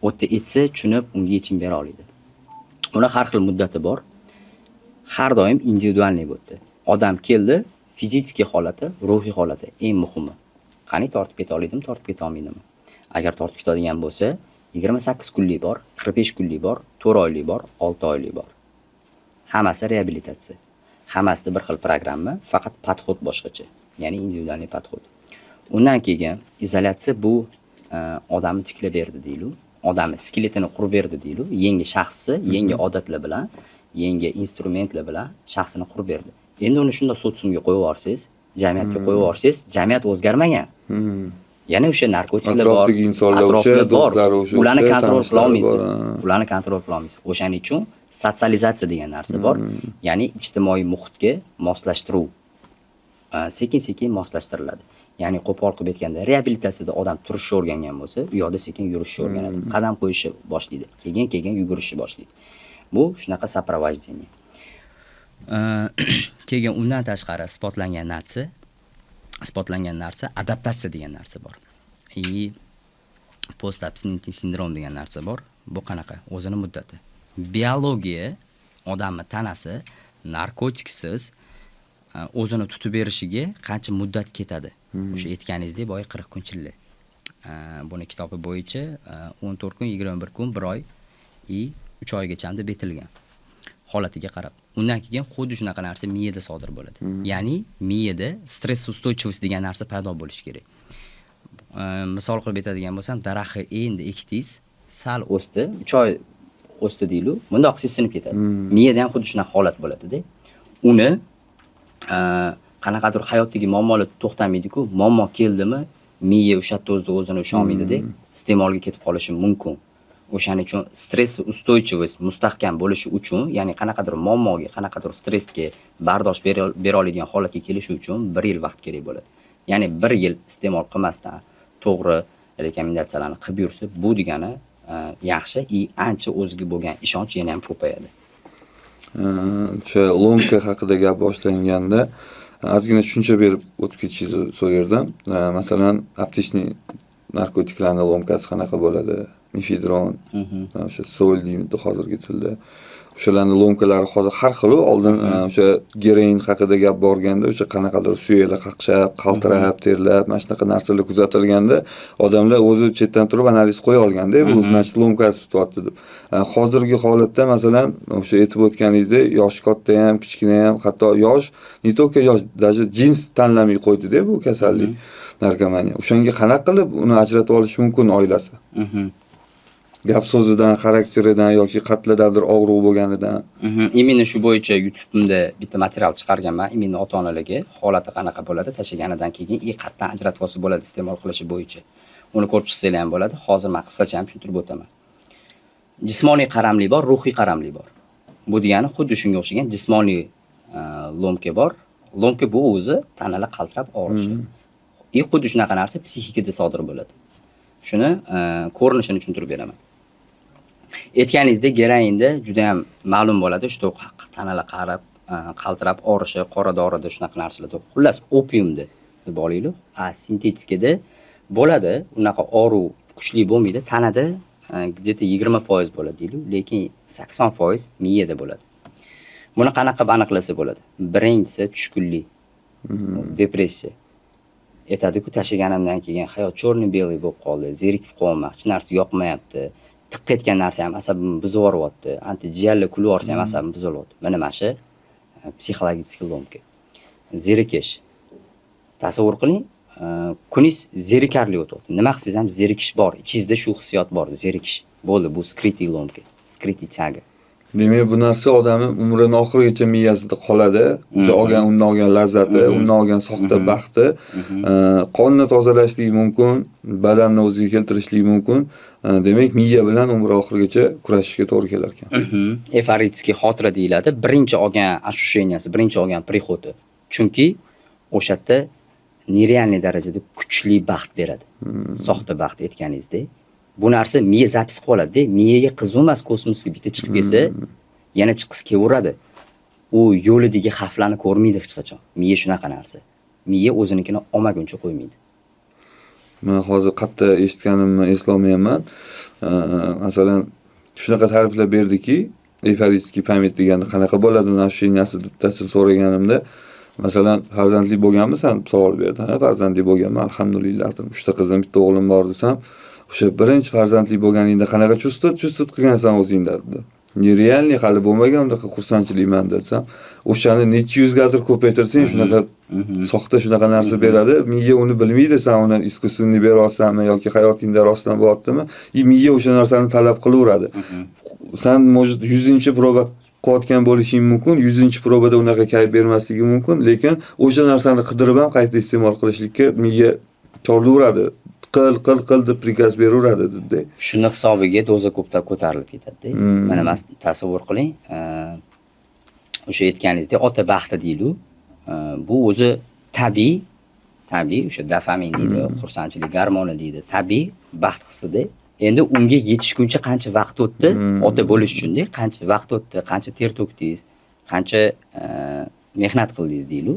O'tda aytsa, tushunib, unga yechim bera oladi. Uni har xil muddati bor. Har doim individualniy bo'ldi. Odam keldi, fiziki holati, ruhiy holati eng muhimi. Qani tortib keta oladimi, tortib keta olmaydimi? Agar tortib ketadigan bo'lsa, 28 kunlik bor, 45 kunlik bor, 4 oylik bor, 6 oylik bor. Hammasi reabilitatsiya. Hammasida bir xil programma, faqat podxod boshqacha, ya'ni individualniy podxod. Undan keyin izolyatsiya bu odamni tiklab berdi deylik. Odamni skeletini qurib berdi deylik. Yangi shaxsi, yangi odatlar bilan, yangi instrumentlar bilan shaxsini qurib berdi. Endi uni shunda sotsiumga qo'yib yuborsangiz, jamiyatga qo'yib yuborsangiz, jamiyat o'zgarmagan. Yana o'sha narkotiklar bor, atrofdagi insonlar o'sha, do'stlari o'sha. Ularni kontrol qila olmaysiz. Ularni kontrol qila olmaysiz. O'shaning uchun sotsializatsiya degan narsa bor. Ya'ni ijtimoiy muhitga moslashtiruv. Sekin-sekin moslashtiriladi. Ya'ni qo'pol qilib aytganda, reabilitatsiyada odam turishni o'rgangan bo'lsa, u yoqda sekin yurishni o'rganadi. Qadam qo'yishni boshlaydi. Keyin yugurishni boshlaydi. Bu shunaqa сопровождение. Keyin undan tashqari isbotlangan narsa adaptatsiya degan narsa bor. Post abstinentniy sindrom degan narsa bor. Bu qanaqa? O'zini muddati. Biologiya odamni tanasi narkotiksiz o'zini tutib berishiga qancha muddat ketadi? O'sha aytganingizdek boya 40 kunchilik. Buni kitobi bo'yicha 14 kun, 21 kun, 1 oy, 3 oygacha deb betilgan. Holatiga qarab. Undan keyin xuddi shunaqa narsa miyada sodir bo'ladi. Ya'ni miyada stress ustойчивость degan narsa paydo bo'lishi kerak. Misol qilib aytadigan bo'lsam, daraxtni endi ekdingiz, sal o'sdi, 3 oy o'sdi deylik, bundoq sinib ketadi. Miyada ham xuddi shunaqa holat bo'ladi-da. Uni qanaqadir hayotdagi muammolar to'xtamaydi-ku, muammo keldimi, miya o'sha o'zini usholmaydi-da, iste'molga ketib qolishi mumkin. O'shaning uchun stress ustойчивость mustahkam bo'lishi uchun, ya'ni qanaqadir muammoga, qanaqadir stressga bardosh bera oladigan holatga kelish uchun 1 yil vaqt kerak bo'ladi. Ya'ni 1 yil iste'mol qilmasdan to'g'ri rekomendatsiyalarni qilib yursa, bu degani yaxshi, ancha o'ziga bo'lgan ishonch yana ham ko'payadi. O'sha lomka haqida gap boshlanganda ozgina tushuncha berib o'tib ketishingizni so'rardim. Masalan, aptechniy narkotiklarning lomkasi qanaqa bo'ladi? Mefedron, o'sha sol deydi hozirgi tilda. O'shalarning lomkalari hozir har xil. Oldin o'sha geroin haqida gap borganda, o'sha qanaqadir suyaklar qaqshab, qaltirab, terlab, mana shunaqa narsalar kuzatilganda, odamlar o'zi chetdan turib analiz qo'ya olganda, bu значит lomkasi tutyapti deb. Hozirgi holatda masalan, o'sha aytib o'tganingizdek, yoshi katta ham, kichkina ham, hatto yosh, не только yosh, даже jins tanlamay qo'ydi-da bu kasallik, narkomaniya. O'shanga qanaqa qilib uni ajratib olish mumkin oilasi? Gap so'zidan, xarakteridan yoki qatlidadir og'riq bo'lganidan. Imенно shu bo'yicha YouTube'da bitta material chiqarganman. Imенно ota-onalarga holati qanaqa bo'ladi, tashaganidan keyin qatdan ajratib olsa bo'ladi iste'mol qilishi bo'yicha. Uni ko'rib chiqsanglar ham bo'ladi. Hozir men qisqacha ham tushuntirib o'taman. Jismoniy qaramlik bor, ruhiy qaramlik bor. Bu degani xuddi shunga o'xshagan jismoniy lomka bor. Lomka bu o'zi tanalar qaltirab og'rishi. Xuddi shunaqa narsa psixikada sodir bo'ladi. Shuni ko'rinishini tushuntirib beraman. Aytganingizdek, geroinda juda ham ma'lum bo'ladi, shu tanalar qarab, qaltirab og'rishi, qora dorida shunaqa narsalar. Xullas, opiumda deb olaylik. Sintetikada bo'ladi, unaqa og'riq kuchli bo'lmaydi, tanada где-то 20% bo'ladi deylik, lekin 80% miyada bo'ladi. Buni qanaqa qilib aniqlasa bo'ladi? Birinchisi tushkunlik, depressiya. Aytadi-ku, tashaganimdan keyin hayot cho'rni-belli bo'lib qoldi, zerikib qolmoq, hech narsa yoqmayapti. Tiq etgan narsa ham asabimni buzib yuboryapti. Antijiallar kulib yorsa ham asabimni buzib yuboryapti. Mana mana shu psixologik lomka. Zerikish. Tasavvur qiling, kuningiz zerikarli o'tyapti. Nima qilsangiz ham zerikish bor. Ichingizda shu hissiyot bor, zerikish. Bo'ldi, bu skrytiy lomka, skrytiy tyaga. Demak, bu narsa odamning umrini oxirigacha miyasida qoladi. O'sha undan olgan lazzati, undan olgan soxta baxti qonni tozalashligi mumkin, badanni o'ziga keltirishligi mumkin. Demak, miya bilan umr oxirigacha kurashishga to'g'ri kelar ekan. Eforitskiy xotira deyiladi. Birinchi olgan ощущенияsi, birinchi olgan prixodi. Chunki o'sha yerda nerealniy darajada kuchli baxt beradi. Soxta baxt aytganingizdek. Bu narsa miya zapis qilib oladi-da. Miyaga qiziq emas kosmosga bitta chiqib kelsa, yana chiqisi kelaveradi. U yo'lidagi xavflarni ko'rmaydi hech qachon. Miya shunaqa narsa. Miya o'zinikini olmaguncha qo'ymaydi. Men hozir qayerda eshitganimni eslolmayman. Masalan, shunaqa ta'riflab berdiki, eforitskiy pamyat deganda qanaqa bo'ladi, mana shu narsani bittasini so'raganimda, masalan, farzandli bo'lganmisan? Savol berdi. Ha, farzandli bo'lganman, alhamdulillah. 3 ta qizim, bitta o'g'lim bor desam, o'sha birinchi farzandli bo'lganingda qanaqa chustut qilgansan o'zingda dedi. Nerealniy hali bo'lmagan unaqa xursandchilikman desam, o'shani necha yuzgadir ko'paytirsang, shunaqa soxta shunaqa narsa beradi. Miya uni bilmaydi, sen uni iskusunni beryapsanmi yoki hayotingda rostdan bo'lyaptimi? Miya o'sha narsani talab qilaveradi. Sen может 100-proba qilayotgan bo'lishing mumkin, 100-probada unaqa kayf bermasligi mumkin, lekin o'sha narsani qidirib ham qayta iste'mol qilishlikka miya chorlaveradi. Qil deb prikaz beraveradi dedi. Shuni hisobiga doza ko'tarilib ketadi. Mana tasavvur qiling, o'sha aytganingizdek ota baxti deydi. Bu o'zi tabiiy o'sha dopamin deydi, xursandchilik gormoni deydi. Tabiiy baxt hissida. Endi unga yetishguncha qancha vaqt o'tdi? Ota bo'lish uchun-da, qancha vaqt o'tdi, qancha ter to'kdingiz, qancha mehnat qildingiz deydi.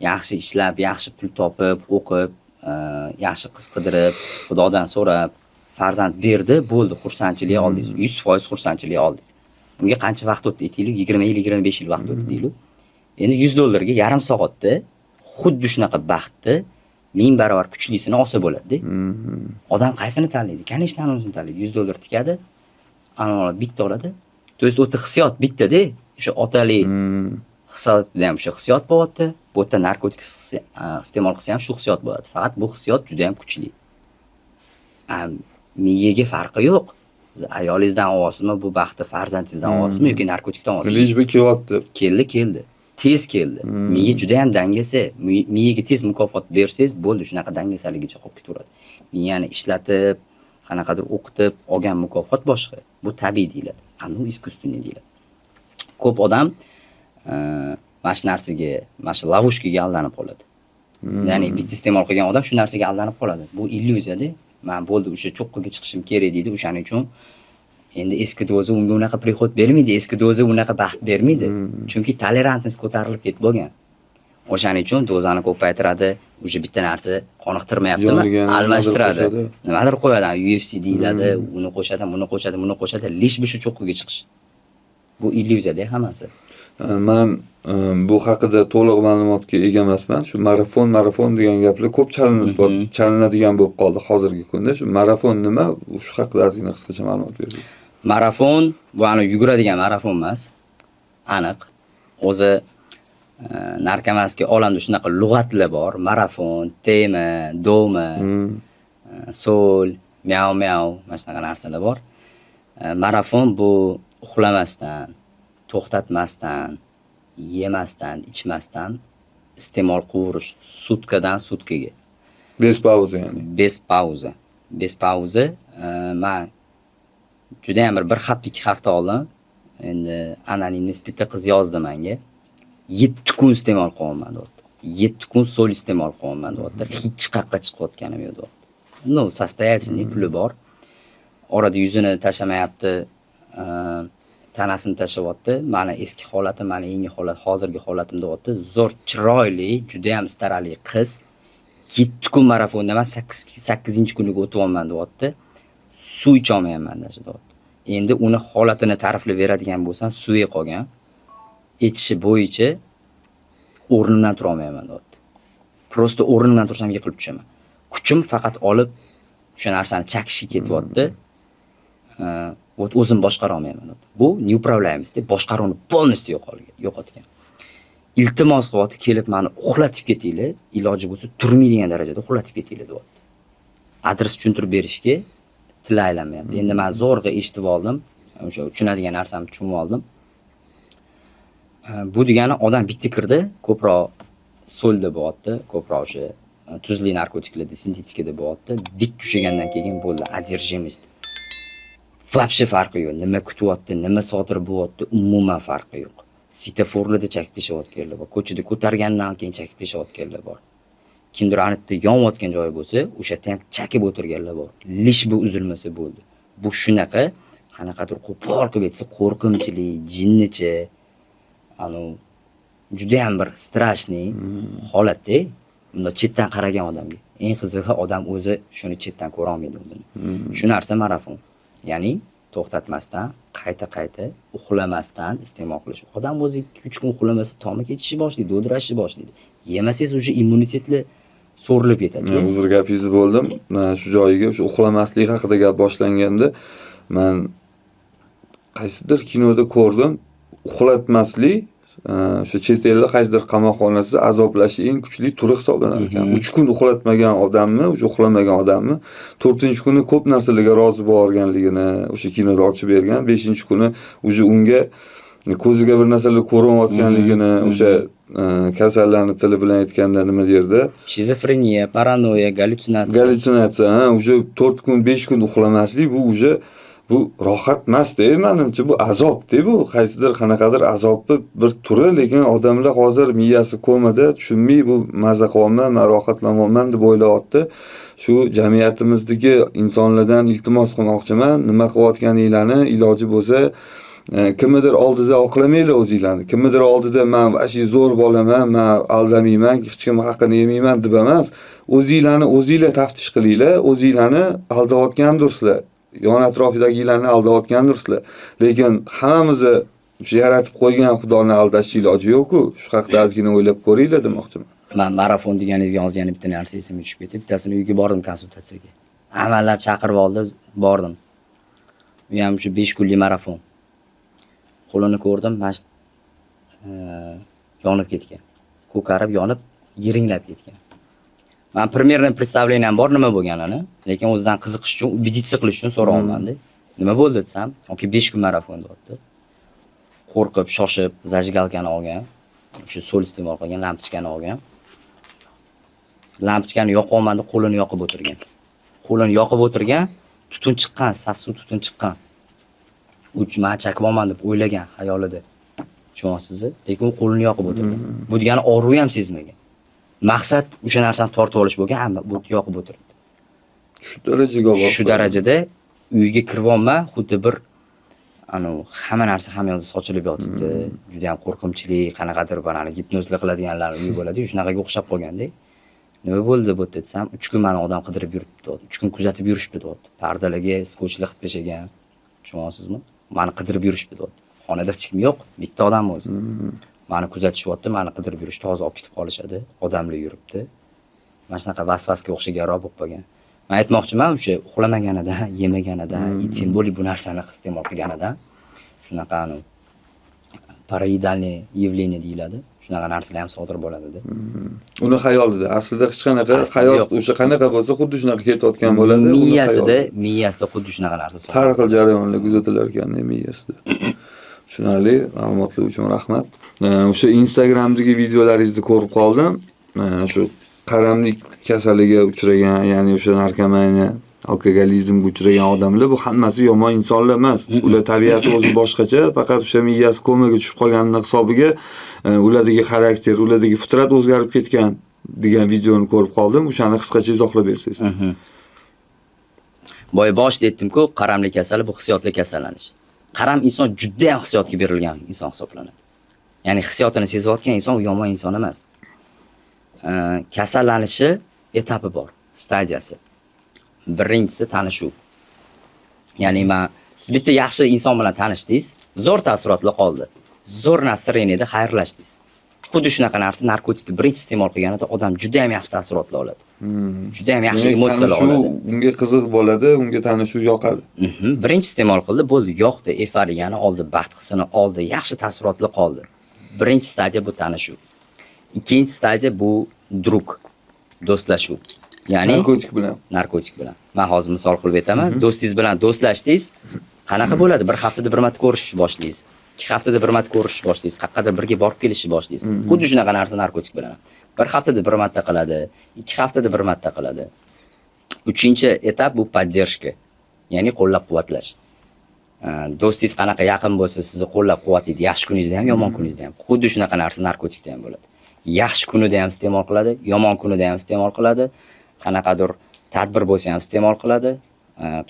Yaxshi ishlab, yaxshi pul topib, o'qib, yaxshi qiz qidirib, Xudodan so'rab, farzand berdi, bo'ldi, xursandchilik oldingiz. 100% xursandchilik oldingiz. Unga qancha vaqt o'tdi aytaylik, 20 yil, 25 yil vaqt o'tdi deylik. Endi $100 ga yarim soatda xuddi shunaqa baxtni 1000 barobar kuchlisini olsa bo'ladi-da. Odam qaysini tanlaydi? Конечно, o'zini tanlaydi. $100 tikadi, ana bitta oladi. To есть o'ta hissiyot bitta-da. O'sha otalik hissiyotda ham o'sha hissiyot bo'lyapti. Bu yerda narkotik iste'mol qilsa ham shu hissiyot bo'ladi. Faqat bu hissiyot juda ham kuchli. Miyaga farqi yo'q. Ayolingizdan olasizmi bu baxtni, farzandingizdan olasizmi yoki narkotikdan olasizmi? Lijbi kelyapti. Keldi. Tez keldi. Miya juda ham dangasa. Miyaga tez mukofot bersangiz, bo'ldi, shunaqa dangasaligicha qolib ketaveradi. Miyani ishlatib, qanaqadir o'qitib olgan mukofot boshqa. Bu tabiiy deyiladi. Anu искусственный deyiladi. Ko'p odam mana shu narsaga, mana shu lavoshkaga aldanib qoladi. Ya'ni bitta iste'mol qilgan odam shu narsaga aldanib qoladi. Bu illyuziyada. Men bo'ldi, o'sha cho'qqiga chiqishim kerak deydi. O'shaning uchun endi eski doza unga unaqa prixod bermaydi, eski doza unaqa baxt bermaydi. Chunki tolerantность ko'tarilib ketib bo'lgan. O'shaning uchun dozani ko'paytiradi, o'sha bitta narsa qoniqtirmayaptimi? Almashtiradi. Nimadir qo'yadi, UFC deyiladi, uni qo'shadi, buni qo'shadi, lish shu cho'qqiga chiqish. Bu illyuziyada hammasi. Men bu haqida to'liq ma'lumotga ega emasman. Shu marafon degan gaplar ko'p chalinadigan bo'lib qoldi hozirgi kunda. Shu marafon nima? Shu haqida ozgina qisqacha ma'lumot bersangiz. Marafon bu ana yuguradigan marafon emas. Aniq. O'zi narkomanskiy olamda shunaqa lug'atlar bor. Marafon, tema, doma, sol, miau, mana shunaqa narsalar bor. Marafon bu uxlamasdan, to'xtatmasdan, yemasdan, ichmasdan iste'mol qiluverish sutkadan sutkaga. Bez pauza ya'ni. Bez pauza. Men juda ham bir hafta, 2 hafta oldin endi anonimniy bitta qiz yozdi menga. 7 kun iste'mol qilyapman deyapti. 7 kun sol iste'mol qilyapman deyapti. Hech qayerga chiqayotganim yo'q deyapti. No, состоятельный puli bor. Orada yuzini tashlamayapti. Tanasini tashlayapti. Mana eski holatim, mana yangi holat, hozirgi holatim deyapti. Zo'r, chiroyli, juda ham starali qiz. 7 kun marafonda emas, 8-kuniga o'tyapman deyapti. Suv icha olmayman deyapti. Endi uni holatini ta'riflab beradigan bo'lsam, suvi qolgan. Ichishi bo'yicha o'rnimdan tura olmayman deyapti. Prosta o'rnimdan tursam yiqilib tushaman. Kuchim faqat olib o'sha narsani chakishga ketyapti. O'zim boshqara olmayman. Bu neupravlayimizda boshqaruvni polностью yo'qotgan. Iltimos qilyapti, kelib meni uxlatib ketinglar, iloji bo'lsa turmaydigan darajada uxlatib ketinglar deyapti. Adres tushuntirib berishga tili aylanmayapti. Endi men zo'rg'a eshitib oldim. O'sha tushunadigan narsamni tushunib oldim. Bu degani odam bitta kirdi, ko'proq solda bo'lyapti, ko'proq o'sha tuzli narkotiklarda, sintetikada bo'lyapti. Bit tushagandan keyin bo'ldi, одержимость. Вообще farqi yo'q. Nima kutyapti, nima sodir bo'lyapti, umuman farqi yo'q. Svetoforlarda chakib keshayotganlar bor, ko'chada ko'targandan keyin chakib keshayotganlar bor. Kimdir anitda yonayotgan joyi bo'lsa, o'sha yerda ham chakib o'tirganlar bor. Lish bu uzilmasa bo'ldi. Bu shunaqa, qanaqadir qo'pol qilib aytsa, qo'rqinchli, jinnicha, juda ham bir strashniy holatda, bunda chetdan qaragan odamga. Eng qizig'i odam o'zi shuni chetdan ko'ra olmaydi o'zini. Shu narsa marafon. Ya'ni to'xtatmasdan, qayta uxlamasdan iste'mol qilish. Odam o'zi 2-3 kun uxlamasa tomi ketishni boshlaydi, do'dirashni boshlaydi. Yemasangiz o'sha immunitetli so'rilib ketadi. Uzr gapingizni bo'ldim. Shu joyiga o'sha uxlamaslik haqida gap boshlanganda men qaysidir kinoda ko'rdim. Uxlatmaslik o'sha chet elda qaysidir qamoqxonasida azoblashi eng kuchli turi hisoblanar ekan. 3 kun uxlatmagan odamni, o'sha uxlamagan odamni 4-kuni ko'p narsalarga rozi bo'lganligini o'sha kinoda ochib bergan, 5-kuni o'sha unga ko'ziga bir narsalar ko'rinayotganligini, o'sha kasallarning tili bilan aytganda nima derdi? Shizofreniya, paranoya, gallyutsinatsiya. Gallyutsinatsiya, o'sha 4 kun, 5 kun uxlamaslik bu o'sha bu rohat emas-da, menimcha bu azob-da, bu qaysidir qanaqadir azobni bir turi, lekin odamlar hozir miyasi komada tushunmay bu maza qilyapman, men rohatlanmayman deb o'ylayapti. Shu jamiyatimizdagi insonlardan iltimos qilmoqchiman, nima qilayotganinglarni iloji bo'lsa kimnidir oldida oqlamanglar o'zinglarni. Kimnidir oldida men vashi zo'r bolaman, men aldamayman, hech kim haqqini yemayman deb emas, o'zinglar taftish qilinglar, o'zinglarni aldayotgandirsizlar. Yon atrofidagilarni aldayotgandirsizlar. Lekin hammamizni o'sha yaratib qo'ygan Xudoni aldash iloji yo'q-ku. Shu haqda ozgina o'ylab ko'ringlar demoqchiman. Men marafon deganingizga hozir yana bitta narsa esimga tushib ketdi. Bittasini uyga bordim konsultatsiyaga. Amallab chaqirib oldi, bordim. U ham shu 5 kunlik marafon. Qo'lini ko'rdim, mast yonib ketgan. Ko'karib, yonib, yiringlab ketgan. Men primerni представлением bor nima bo'lganini, lekin o'zidan qiziqish uchun, убедиться qilish uchun so'rayapman-da. Nima bo'ldi desam, yoki 5 kun marafon deyapti. Qo'rqib, shoshib, zajgalkani olgan, o'sha so'l iste'mol qilgan, lampochkani olgan. Lampochkani yoqolman deb qo'lini yoqib o'tirgan. Qo'lini yoqib o'tirgan, tutun chiqqan, sassiq tutun chiqqan. Men chakib olman deb o'ylagan xayolida. Tushunasizmi? Lekin u qo'lini yoqib o'tirgan. Bu degani og'riq ham sezmagan. Maqsad o'sha narsani tortib olish bo'lgan, hamma bu yoqib o'tiribdi. Shu darajaga bor. Shu darajada uyga kiryapman, xuddi bir hamma narsa hamma yoqda sochilib yotibdi. Juda ham qo'rqinchli, qanaqadir bir gipnozlar qiladiganlar uy bo'ladi, shunaqa o'xshab qolganda. Nima bo'ldi bu desam, 3 kun meni odam qidirib yuribdi, 3 kun kuzatib yurishdi deyapti. Pardalarga skochlar qilib tashagan. Tushunasizmi? Meni qidirib yurishdi deyapti. Xonada hech kim yo'q, bitta odam o'zi. Meni kuzatishyapti, meni qidirib yurishdi, hozir olib ketib qolishadi. Odamlar yuribdi. Mana shunaqa vasvasga o'xshaganroq bo'lib qolgan. Men aytmoqchiman, o'sha uxlamaganida, yemaganida, simbolik bu narsani iste'mol qilganida shunaqa paroidalniy явление deyiladi. Shunaqa narsalar ham sodir bo'ladi-da. Uni xayolida, aslida hech qanaqa hayot o'sha qanaqa bo'lsa, xuddi shunaqa ketayotgan bo'ladi. Miyasida xuddi shunaqa narsa sodir. Har xil jarayonlar kuzatilar ekan miyasida. Tushunarli, ma'lumotlar uchun rahmat. O'sha Instagramdagi videolaringizni ko'rib qoldim. Shu qaramlik kasaliga uchragan, ya'ni o'sha narkomaniya, alkogolizmga uchragan odamlar bu hammasi yomon insonlar emas. Ular tabiati o'zi boshqacha, faqat o'sha miyasi komaga tushib qolganining hisobiga ulardagi xarakter, ulardagi fitrat o'zgarib ketgan degan videoni ko'rib qoldim. O'shani qisqacha izohlab bersangiz. Boshida aytdim-ku, qaramlik kasali bu hissiyotli kasallanish. Qaram inson juda ham hissiyotga berilgan inson hisoblanadi. Ya'ni hissiyotini sezayotgan inson u yomon inson emas. Kasallanishi etapi bor, stadiyasi. Birinchisi tanishuv. Ya'ni siz bitta yaxshi inson bilan tanishdingiz, zo'r taassurotlar qoldi. Zo'r настроениеda xayrlashdingiz. Xuddi shunaqa narsa narkotikni birinchi iste'mol qilganida odam juda ham yaxshi taassurotlar oladi. Juda ham yaxshi emotsiyalar oladi. Unga qiziq bo'ladi, unga tanishuv yoqadi. Birinchi iste'mol qildi, bo'ldi, yoqdi, eforiyani oldi, baxt hissini oldi, yaxshi taassurotlar qoldi. Birinchi stadiya bu tanishuv. Ikkinchi stadiya bu drug, do'stlashuv. Ya'ni narkotik bilan. Men hozir misol qilib aytaman. Do'stingiz bilan do'stlashdingiz, Qanaqa bo'ladi? Bir haftada bir marta ko'rishishni boshlaysiz. 2 haftada bir marta ko'rishishni boshlaysiz. Qaqqadir birga borib kelishni boshlaysiz. Xuddi shunaqa narsa narkotik bilan. Bir haftada bir marta qiladi, 2 haftada bir marta qiladi. 3-etap bu поддержка, ya'ni qo'llab-quvvatlash. Do'stingiz qanaqa yaqin bo'lsa, sizni qo'llab-quvvatlaydi, yaxshi kuningizda ham, yomon kuningizda ham. Xuddi shunaqa narsa narkotikda ham bo'ladi. Yaxshi kunida ham iste'mol qiladi, yomon kunida ham iste'mol qiladi. Qanaqadir tadbir bo'lsa ham iste'mol qiladi,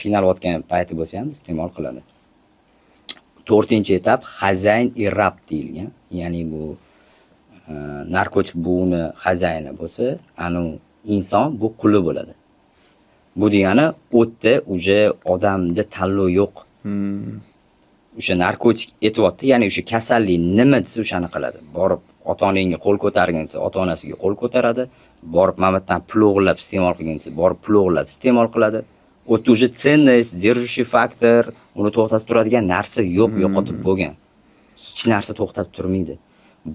qiynalayotgan payti bo'lsa ham iste'mol qiladi. 4-etap xazayn и rab deyilgan. Ya'ni bu narkotik buni xazayni bo'lsa, anu inson bu quli bo'ladi. Bu degani o'tda uje odamda tanlov yo'q. O'sha narkotik etyapti, ya'ni o'sha kasallik nima desa o'shani qiladi. Borib ota-onangga qo'l ko'targin desa, ota-onasiga qo'l ko'taradi. Borib mamatdan pul o'g'irlab iste'mol qilgin desa, borib pul o'g'irlab iste'mol qiladi. O'tda uje ценность, держащий faktor, uni to'xtatib turadigan narsa yo'q, yo'qotib bo'lgan. Hech narsa to'xtab turmaydi.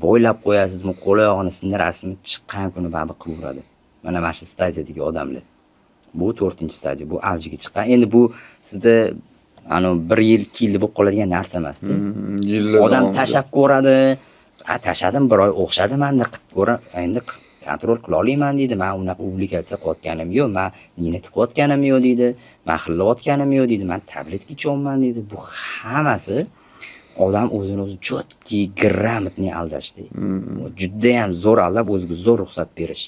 Bo'ylab qo'yasizmi, qo'l-oyog'ini sindirasizmi, chiqqan kuni baribir qilaveradi. Mana mana shu stadiyadagi odamlar. Bu 4-stadiya, bu avjiga chiqqan. Endi bu sizda bir yil, 2 yil bo'lib qoladigan narsa emas-da. Odam tashab ko'radi, tashadim, bir oy o'xshadi, menda qilib ko'ra, endi kontrol qila olmayman deydi. Men unaqa publikatsiya qilayotganim yo'q, men nini tiqayotganim yo'q deydi, men xillayotganim yo'q deydi, men tabletka ichyapman deydi. Bu hammasi odam o'zini o'zi chotki, grammatni aldashdi. Juda ham zo'r aldab, o'ziga zo'r ruxsat berish.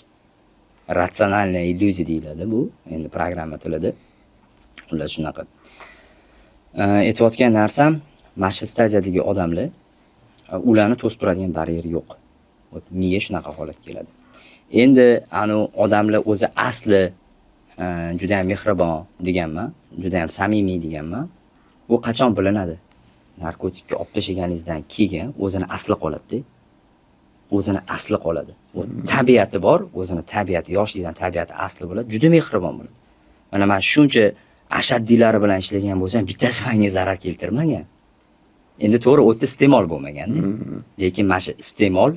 Ratsionalniy illyuziya deyiladi bu, endi programma tilida. Ular shunaqa. Aytayotgan narsam, mana shu stadiyadagi odamlar ularni to'sib turadigan baryer yo'q. Miya shunaqa holatga keladi. Endi odamlar o'zi asli juda ham mehribon deganman, juda ham samimiy deganman. Bu qachon bilinadi? Narkotikka olib tashlaganingizdan keyin o'zini asli qoladi-da. O'zini asli qoladi. U tabiati bor, o'zini tabiati, yoshlikdan tabiati asli bo'ladi, juda mehribon bo'ladi. Mana men shuncha ashaddiylari bilan ishlagan bo'lsam, bittasi menga zarar keltirmagan. Endi to'g'ri o'tda iste'mol bo'lmagan-da. Lekin mana shu iste'mol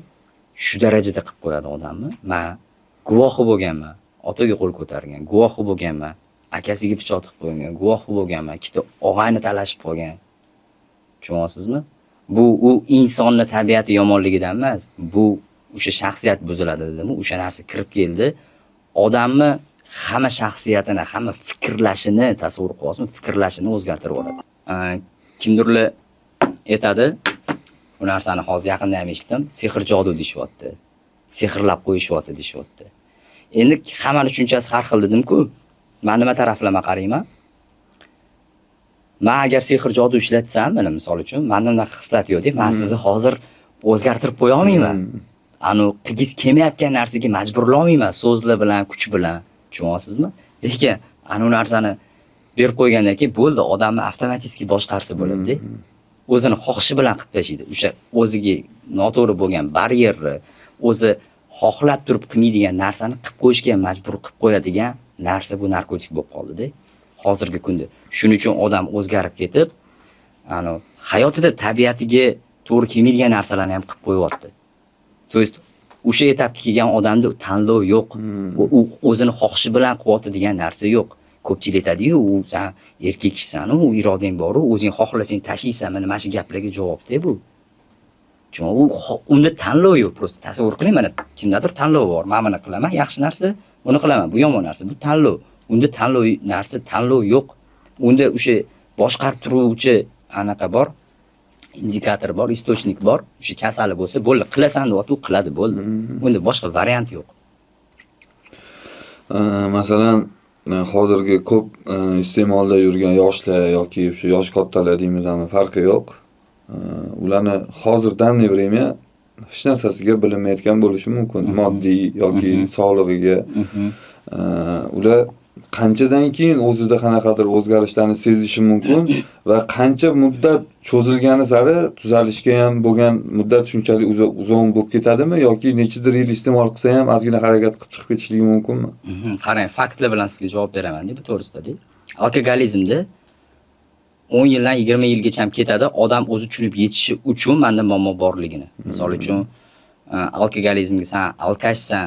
shu darajada qilib qo'yadi odamni. Men guvohi bo'lganman, otaga qo'l ko'targan, guvohi bo'lganman, akasiga pichoq tiqib qo'ygan, guvohi bo'lganman, ikkita og'ayni talashib qolgan. Tushunyapsizmi? Bu u insonning tabiati yomonligidan emas, bu o'sha shaxsiyat buziladi dedimi? O'sha narsa kirib keldi. Odamni hamma shaxsiyatini, hamma fikrlashini tasavvur qilyapsizmi? Fikrlashini o'zgartirib yuboradi. Kimdirlar aytadi, bu narsani hozir yaqinda ham eshitdim, sehr jodu deyapti. Sehrlab qo'yishyapti deyapti. Endi hammaning tushunchasi har xil dedim-ku. Men nima taraflama qarayman? Men agar sehr jodu ishlatsam, mana misol uchun, menda unaqa xislat yo'q deb, men sizni hozir o'zgartirib qo'ya olmayman. Qilgis kelmayotgan narsaga majburlamayman so'zlar bilan, kuch bilan. Tushunyapsizmi? Lekin u narsani berib qo'ygandan keyin bo'ldi, odamni avtomatik boshqarsa bo'ladi-da. O'zini xohishi bilan qilib tashlaydi. O'sha o'ziga noto'g'ri bo'lgan baryerni, o'zi xohlab turib qilmaydigan narsani qilib qo'yishga majbur qilib qo'yadigan narsa bu narkotik bo'lib qoldi-da. Hozirgi kunda. Shuning uchun odam o'zgarib ketib, hayotida tabiatiga to'g'ri kelmaydigan narsalarni ham qilib qo'yapti. To есть o'sha etapga kelgan odamda tanlov yo'q. U o'zini xohishi bilan qilyotadigan narsa yo'q. Ko'pchilik aytadi-yu, u sen erkak kishisan, u irodang bor, o'zing xohlasang tashiysan, mana shu gaplarga javobda bu. Chunki unda tanlov yo'q, prosta tasavvur qiling, mana kimdadir tanlov bor. Men buni qilaman, yaxshi narsa, buni qilaman, bu yomon narsa, bu tanlov. Unda tanlov yo'q. Unda o'sha boshqarib turuvchi anaqa bor, indikator bor, istochnik bor. O'sha kasali bo'lsa, bo'ldi, qilasan deb u qiladi, bo'ldi. Unda boshqa variant yo'q. Masalan, hozirgi ko'p iste'molda yurgan yoshlar yoki o'sha yosh kattalar deymizmi, farqi yo'q. Ularni hozirdan время hech narsasiga bilinmayotgan bo'lishi mumkin, moddiy yoki sog'lig'iga. Ular qanchadan keyin o'zida qanaqadir o'zgarishlarni sezishi mumkin va qancha muddat cho'zilgani sari tuzalishga ham bo'lgan muddat shunchalik uzoq bo'lib ketadimi yoki nechidir yil iste'mol qilsa ham ozgina harakat qilib chiqib ketishligi mumkinmi? Qarang, faktlar bilan sizga javob beraman deb to'g'risida. Alkogolizmda 10 yildan 20 yilgacha ham ketadi, odam o'zi tushunib yetishi uchun menda muammo borligini. Misol uchun, alkogolizmga sen alkashsan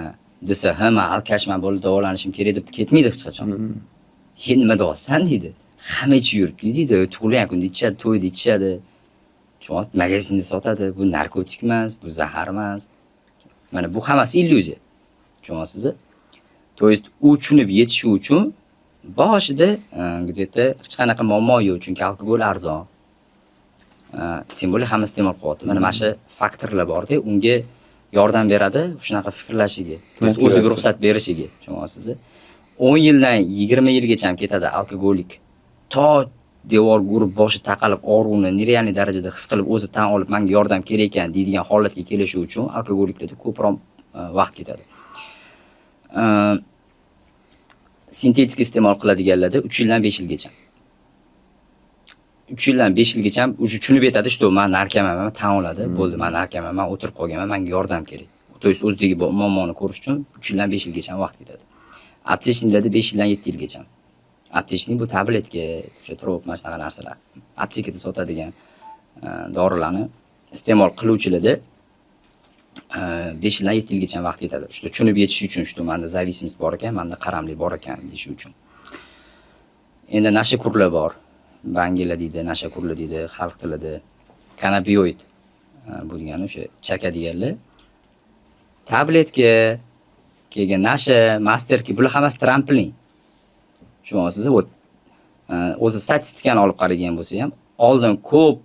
desa, men alkashman, bo'ldi, davolanishim kerak deb ketmaydi hech qachon. Nima deyapsan deydi. hamma ichib yuribdi deydi, tug'ilgan kunda ichadi, to'yda ichadi. Tushunasiz, magazinda sotadi. Bu narkotik emas, bu zahar emas. Mana bu hammasi illyuziya. Tushunasiz? То есть u tushunib yetishi uchun boshida где-то hech qanaqa muammo yo'q, chunki alkogol arzon. Tем более hamma iste'mol qilyapti. Mana shu faktorlar borda, unga yordam beradi shunaqa fikrlashiga, o'ziga ruxsat berishiga. Tushunasiz? 10 yildan 20 yilgacha ham ketadi alkogolik. To devorga urib boshi taqalib og'ruvni nerealniy darajada his qilib o'zi tan olib menga yordam kerak ekan deydigan holatga kelishi uchun alkogoliklarda ko'proq vaqt ketadi. Sintetik iste'mol qiladiganlarda 3 yildan 5 yilgacha. 3 yildan 5 yilgacha уже tushunib yetadi, что men narkoman, tan oladi, bo'ldi, men narkoman, men o'tirib qolganman, menga yordam kerak. То есть o'zidagi muammoni ko'rish uchun 3 yildan 5 yilgacha vaqt ketadi. Aptechniklarda 5 yildan 7 yilgacha. Aptechnik bu tabletka, o'sha trop mana shunaqa narsalar. Aptekada sotadigan dorilarni iste'mol qiluvchilarda 5 yildan 7 yilgacha vaqt ketadi. Shu tushunib yetish uchun, shu menda zavisimiz bor ekan, menda qaramlik bor ekan deyish uchun. Endi nashakurlar bor. Bangila deydi, nashakurlar deydi, xalq tilida. Kanabinoid bu degani o'sha chaka deganlar. Tabletka, keyin nasha, masterki, bular hammasi tramplin. Tushunasiz? O'zi statistikani olib qaragan bo'lsa ham, oldin ko'p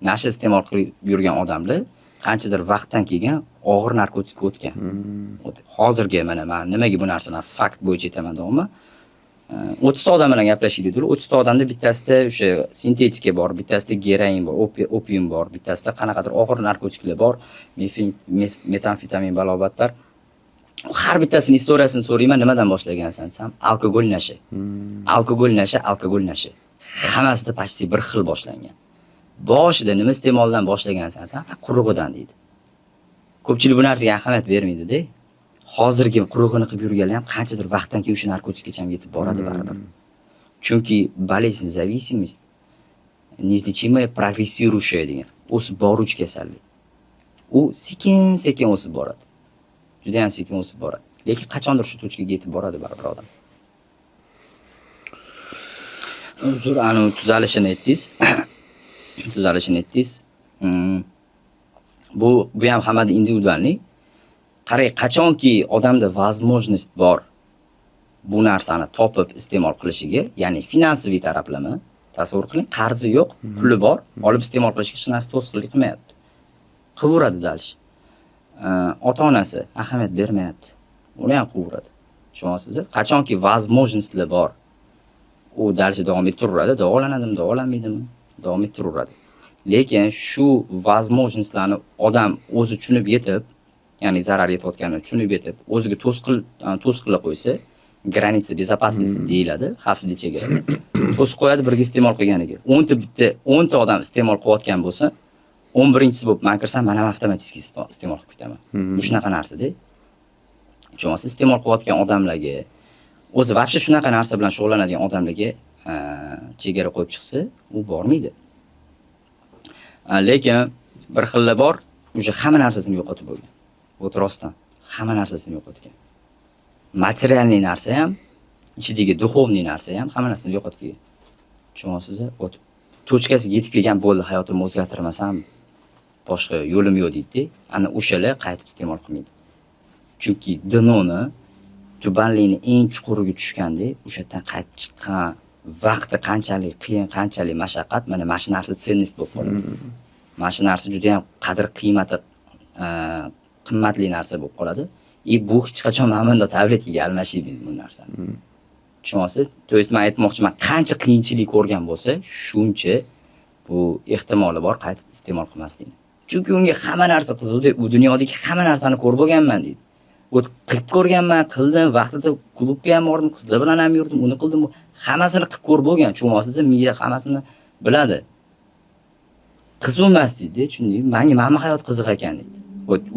nasha iste'mol qilib yurgan odamlar qanchadir vaqtdan keyin og'ir narkotikka o'tgan. Hozirgi mana men nimaga bu narsani fakt bo'yicha aytaman deyman. 30 ta odam bilan gaplashaylik deb, 30 ta odamda bittasida o'sha sintetika bor, bittasida geroin bor, opium bor, bittasida qanaqadir og'ir narkotiklar bor, metamfetamin balobatlar. Har bittasini istoriyasini so'rayman, nimadan boshlagansan desam, alkogol nasha. Alkogol nasha. Hammasida почти bir xil boshlangan. Boshida nima iste'moldan boshlagansan desam, qurug'idan deydi. Ko'pchilik bu narsaga ahamiyat bermaydi-da. Hozirgi qurug'ini qilib yurganlar ham qanchadir vaqtdan keyin o'sha narkotikgacha yetib boradi baribir. Chunki болезнь зависимость неизлечимая прогрессирующая degan, o'sib boruvchi kasallik. U sekin-sekin o'sib boradi. Juda ham sekin o'sib boradi. Lekin qachondir shu tochkaga yetib boradi baribir odam. Uzr, tuzalishini aytdingiz. Bu ham hammada individuallik. Qarang, qachonki odamda возможность bor bu narsani topib iste'mol qilishiga, ya'ni finansiviy taraflama, tasavvur qiling, qarzi yo'q, puli bor, olib iste'mol qilishga hech narsa to'sqinlik qilmayapti. Qilaveradi dalish. Ota-onasi ahamiyat bermayapti. Uni ham qilaveradi. Tushunasizmi? Qachonki возможностьlar bor, u darajada davom ettiraveradi, davolanadimi, davolanmaydimi, davom ettiraveradi. Lekin shu возможностьlarni odam o'zi tushunib yetib, ya'ni zarar yetayotganini tushunib yetib, o'ziga to'sqinlik qo'ysa, granitsa безопасности deyiladi, xavfsizlik chegarasi. To'sib qo'yadi birga iste'mol qilganiga. 10 ta odam iste'mol qilayotgan bo'lsa, 11-chisi bo'lib men kirsam, men ham avtomatik iste'mol qilib ketaman. Bu shunaqa narsa-da. Tushunasiz, iste'mol qilayotgan odamlarga, o'zi vaqti shunaqa narsa bilan shug'ullanadigan odamlarga chegara qo'yib chiqsa, u bormaydi. Lekin bir xillar bor, o'sha hamma narsasini yo'qotib bo'lgan. O't rostdan hamma narsasini yo'qotgan. Materialniy narsa ham, ichidagi duxovniy narsa ham hamma narsani yo'qotib kelgan. Tushunasizmi? O't tochkasiga yetib kelgan bo'ldi, hayotimni o'zgartirmasam boshqa yo'lim yo'q deydi. Ana o'shalar qaytib iste'mol qilmaydi. Chunki dnoni tubanlikning eng chuquriga tushganda, o'sha yerdan qaytib chiqqan vaqti qanchalik qiyin, qanchalik mashaqqat, mana shu narsa senist bo'lib qoladi. Mana shu narsa juda ham qadr qiymati qimmatli narsa bo'lib qoladi. Bu hech qachon mana tabletkaga almashmaydi bu narsani. Tushunasiz? To есть men aytmoqchiman, qancha qiyinchilik ko'rgan bo'lsa, shuncha bu ehtimoli bor qaytib iste'mol qilmaslikni. Chunki unga hamma narsa qiziqdi, u dunyodagi hamma narsani ko'rib bo'lganman deydi. Qilib ko'rganman, qildim, vaqtida klubga ham bordim, qizlar bilan ham yurdim, uni qildim, hammasini qilib ko'rib bo'lgan. Tushunasiz, miya hammasini biladi. Qiziqmas deydi, tushundingmi? Menga mana hayot qiziq ekan deydi.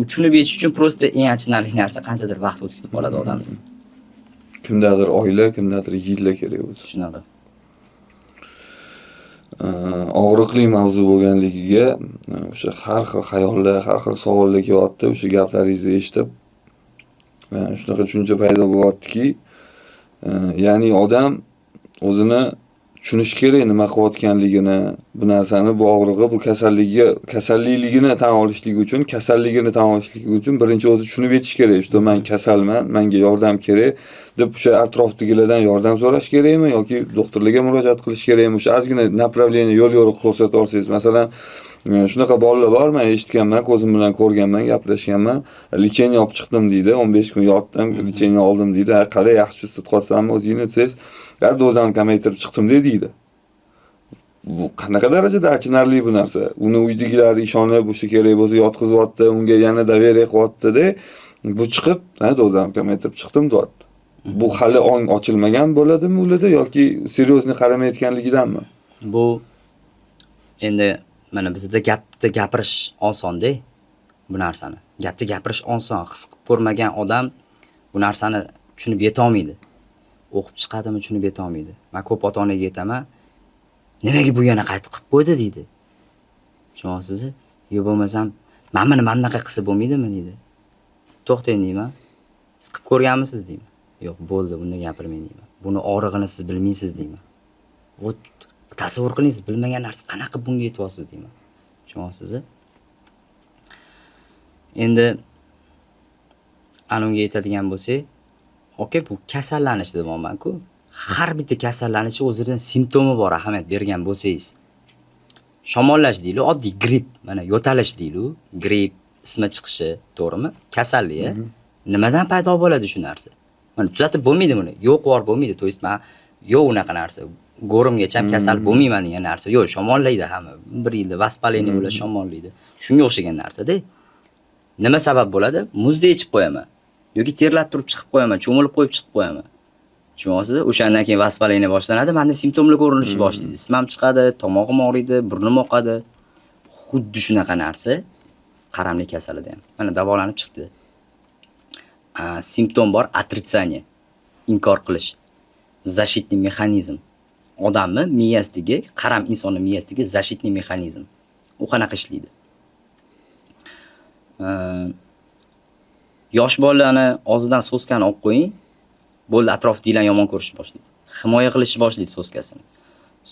U tushunib yetish uchun prosta eng achinarli narsa qanchadir vaqt o'tkazib qoladi odamda. Kimdadir oyla, kimdadir yillar kerak o'zi. Shunaqa. Og'riqli mavzu bo'lganligiga o'sha har xil xayollar, har xil savollar kelyapti. O'sha gaplaringizni eshitib shunaqa tushuncha paydo bo'lyaptiki, ya'ni odam o'zini tushunish kerak nima qilayotganligini, bu narsani, bu og'rig'i, bu kasallikligini tan olishlik uchun, birinchi o'zi tushunib yetish kerak. Что men kasalman, menga yordam kerak deb o'sha atrofdagilardan yordam so'rash kerakmi yoki doktorlarga murojaat qilish kerakmi? O'sha ozgina направление, yo'l yo'riq ko'rsatib olsangiz, masalan, shunaqa bolalar bor, men eshitganman, ko'zim bilan ko'rganman, gaplashganman. Lecheniya olib chiqdim deydi, 15 kun yotdim, lecheniya oldim deydi. Qalay, yaxshi chustib qolsanmi, o'zingni desangiz, dozani kamaytirib chiqdim deydi. Bu qanaqa darajada achinarli bu narsa. Uni uydagilar ishonib, o'sha kerak bo'lsa yotqizyapti, unga yana daveriya qilyapti-da. Bu chiqib, dozani kamaytirib chiqdim deyapti. Bu hali ong ochilmagan bo'ladimi ularda yoki seryozni qaramayotganligidanmi? Bu endi mana bizda gapni gapirish oson-da bu narsani. Gapni gapirish oson, his qilib ko'rmagan odam bu narsani tushunib yeta olmaydi. O'qib chiqadimi tushunib yeta olmaydi. Men ko'p ota-onaga aytaman, nimaga bu yana qaytib qilib qo'ydi deydi. Tushunasiz? Yo bo'lmasam, mana mana bunaqa qilsa bo'lmaydimi deydi. To'xtang deyman. Siz qilib ko'rganmisiz deyman. Yo'q, bo'ldi, bunday gapirmang deyman. Buni og'rig'ini siz bilmaysiz deyman. Tasavvur qiling, siz bilmagan narsa qanaqa bunga yetyapsiz deyman. Tushunasiz? Endi unga aytadigan bo'lsak, okey, bu kasallanish deyapman-ku. Har bitta kasallanish o'zidan simptomi bor, ahamiyat bergan bo'lsangiz. Shamollash deydi, oddiy gripp, mana yo'talish deydi, gripp ismi chiqishi, to'g'rimi? Kasallik. Nimadan paydo bo'ladi shu narsa? Mana tuzatib bo'lmaydi buni. Yo'q, bor bo'lmaydi. To есть men yo'q unaqa narsa. Go'rimgacha kasal bo'lmayman degan narsa. Yo'q, shamollaydi hamma. Bir yilda vaspaleniya bilan shamollaydi. Shunga o'xshagan narsa-da. Nima sabab bo'ladi? Muzda ichib qo'yaman yoki terlab turib chiqib qo'yaman, cho'milib qo'yib chiqib qo'yaman. Tushunasiz? O'shandan keyin vaspaleniya boshlanadi, menda simptomlar ko'rinishi boshlaydi. Ismam chiqadi, tomog'im og'riydi, burnim oqadi. Xuddi shunaqa narsa qaramlik kasalida ham. Mana davolanib chiqdi. Simptom bor, отрицание, inkor qilish. Защитный mexanizm. Odamni miyasidagi, qaram insonning miyasidagi защитный mexanizm. U qanaqa ishlaydi? Yosh bolani og'zidan soskani olib qo'ying, bo'ldi, atrofdagilar yomon ko'rish boshlaydi. Himoya qilishni boshlaydi soskasini.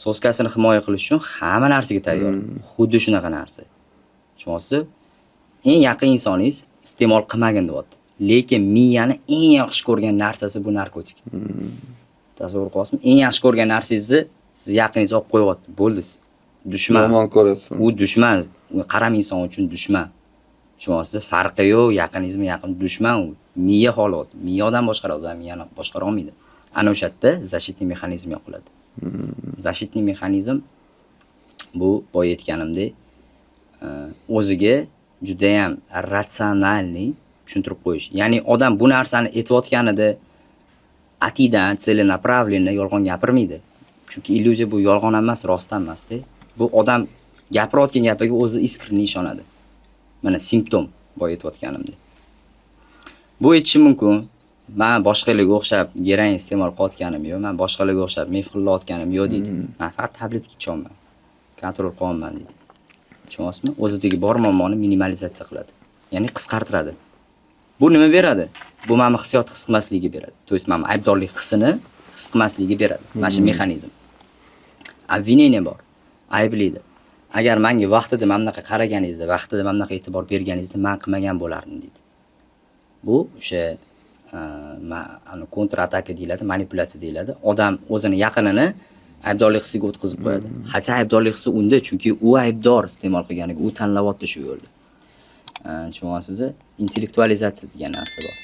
Soskasini himoya qilish uchun hamma narsaga tayyor. Xuddi shunaqa narsa. Tushunasiz? Eng yaqin insoningiz iste'mol qilmagin deyapti. Lekin miyani eng yaxshi ko'rgan narsasi bu narkotik. Tasavvur qilasizmi? Eng yaxshi ko'rgan narsangizni siz yaqiningiz olib qo'yapti. Bo'ldi. Dushman. Yomon ko'rasiz. U dushman. Qaram inson uchun dushman. Tushunasiz? Farqi yo'q, yaqinizmi yaqin, dushman u. Miya holat. Miyadan boshqaradi, odam miyani boshqara olmaydi. Ana o'sha yerda защитный mexanizm yoqiladi. Защитный mexanizm bu boya aytganimdek, o'ziga juda ham ratsionalniy tushuntirib qo'yish. Ya'ni odam bu narsani aytayotganida atidan, целенаправленно yolg'on gapirmaydi. Chunki illyuziya bu yolg'on emas, rostdan emas-da. Bu odam gapirayotgan gapiga o'zi искренне ishonadi. Mana simptom boya aytayotganimdek. Bu aytishi mumkin. Men boshqalarga o'xshab geroin iste'mol qilayotganim yo'q, men boshqalarga o'xshab mefillayotganim yo'q deydi. Men faqat tabletka ichaman. Kontrol qilaman deydi. Tushunasizmi? O'zidagi bor muammoni minimalizatsiya qiladi. Ya'ni qisqartiradi. Bu nima beradi? Bu meni hissiyot his qilmasligiga beradi. To есть meni aybdorlik hissini his qilmasligiga beradi. Mana shu mexanizm. Обвинение bor. Ayblaydi. Agar menga vaqtida mana bunaqa qaraganingizda, vaqtida mana bunaqa e'tibor berganingizda men qilmagan bo'lardim deydi. Bu o'sha ana kontra-ataka deyiladi, manipulyatsiya deyiladi. Odam o'zini yaqinini aybdorlik hissiga o'tkazib qo'yadi. Hatto aybdorlik hissi unda, chunki u aybdor iste'mol qilganiga, u tanlayapti shu yo'lda. Tushunasiz? Intellektualizatsiya degan narsa bor.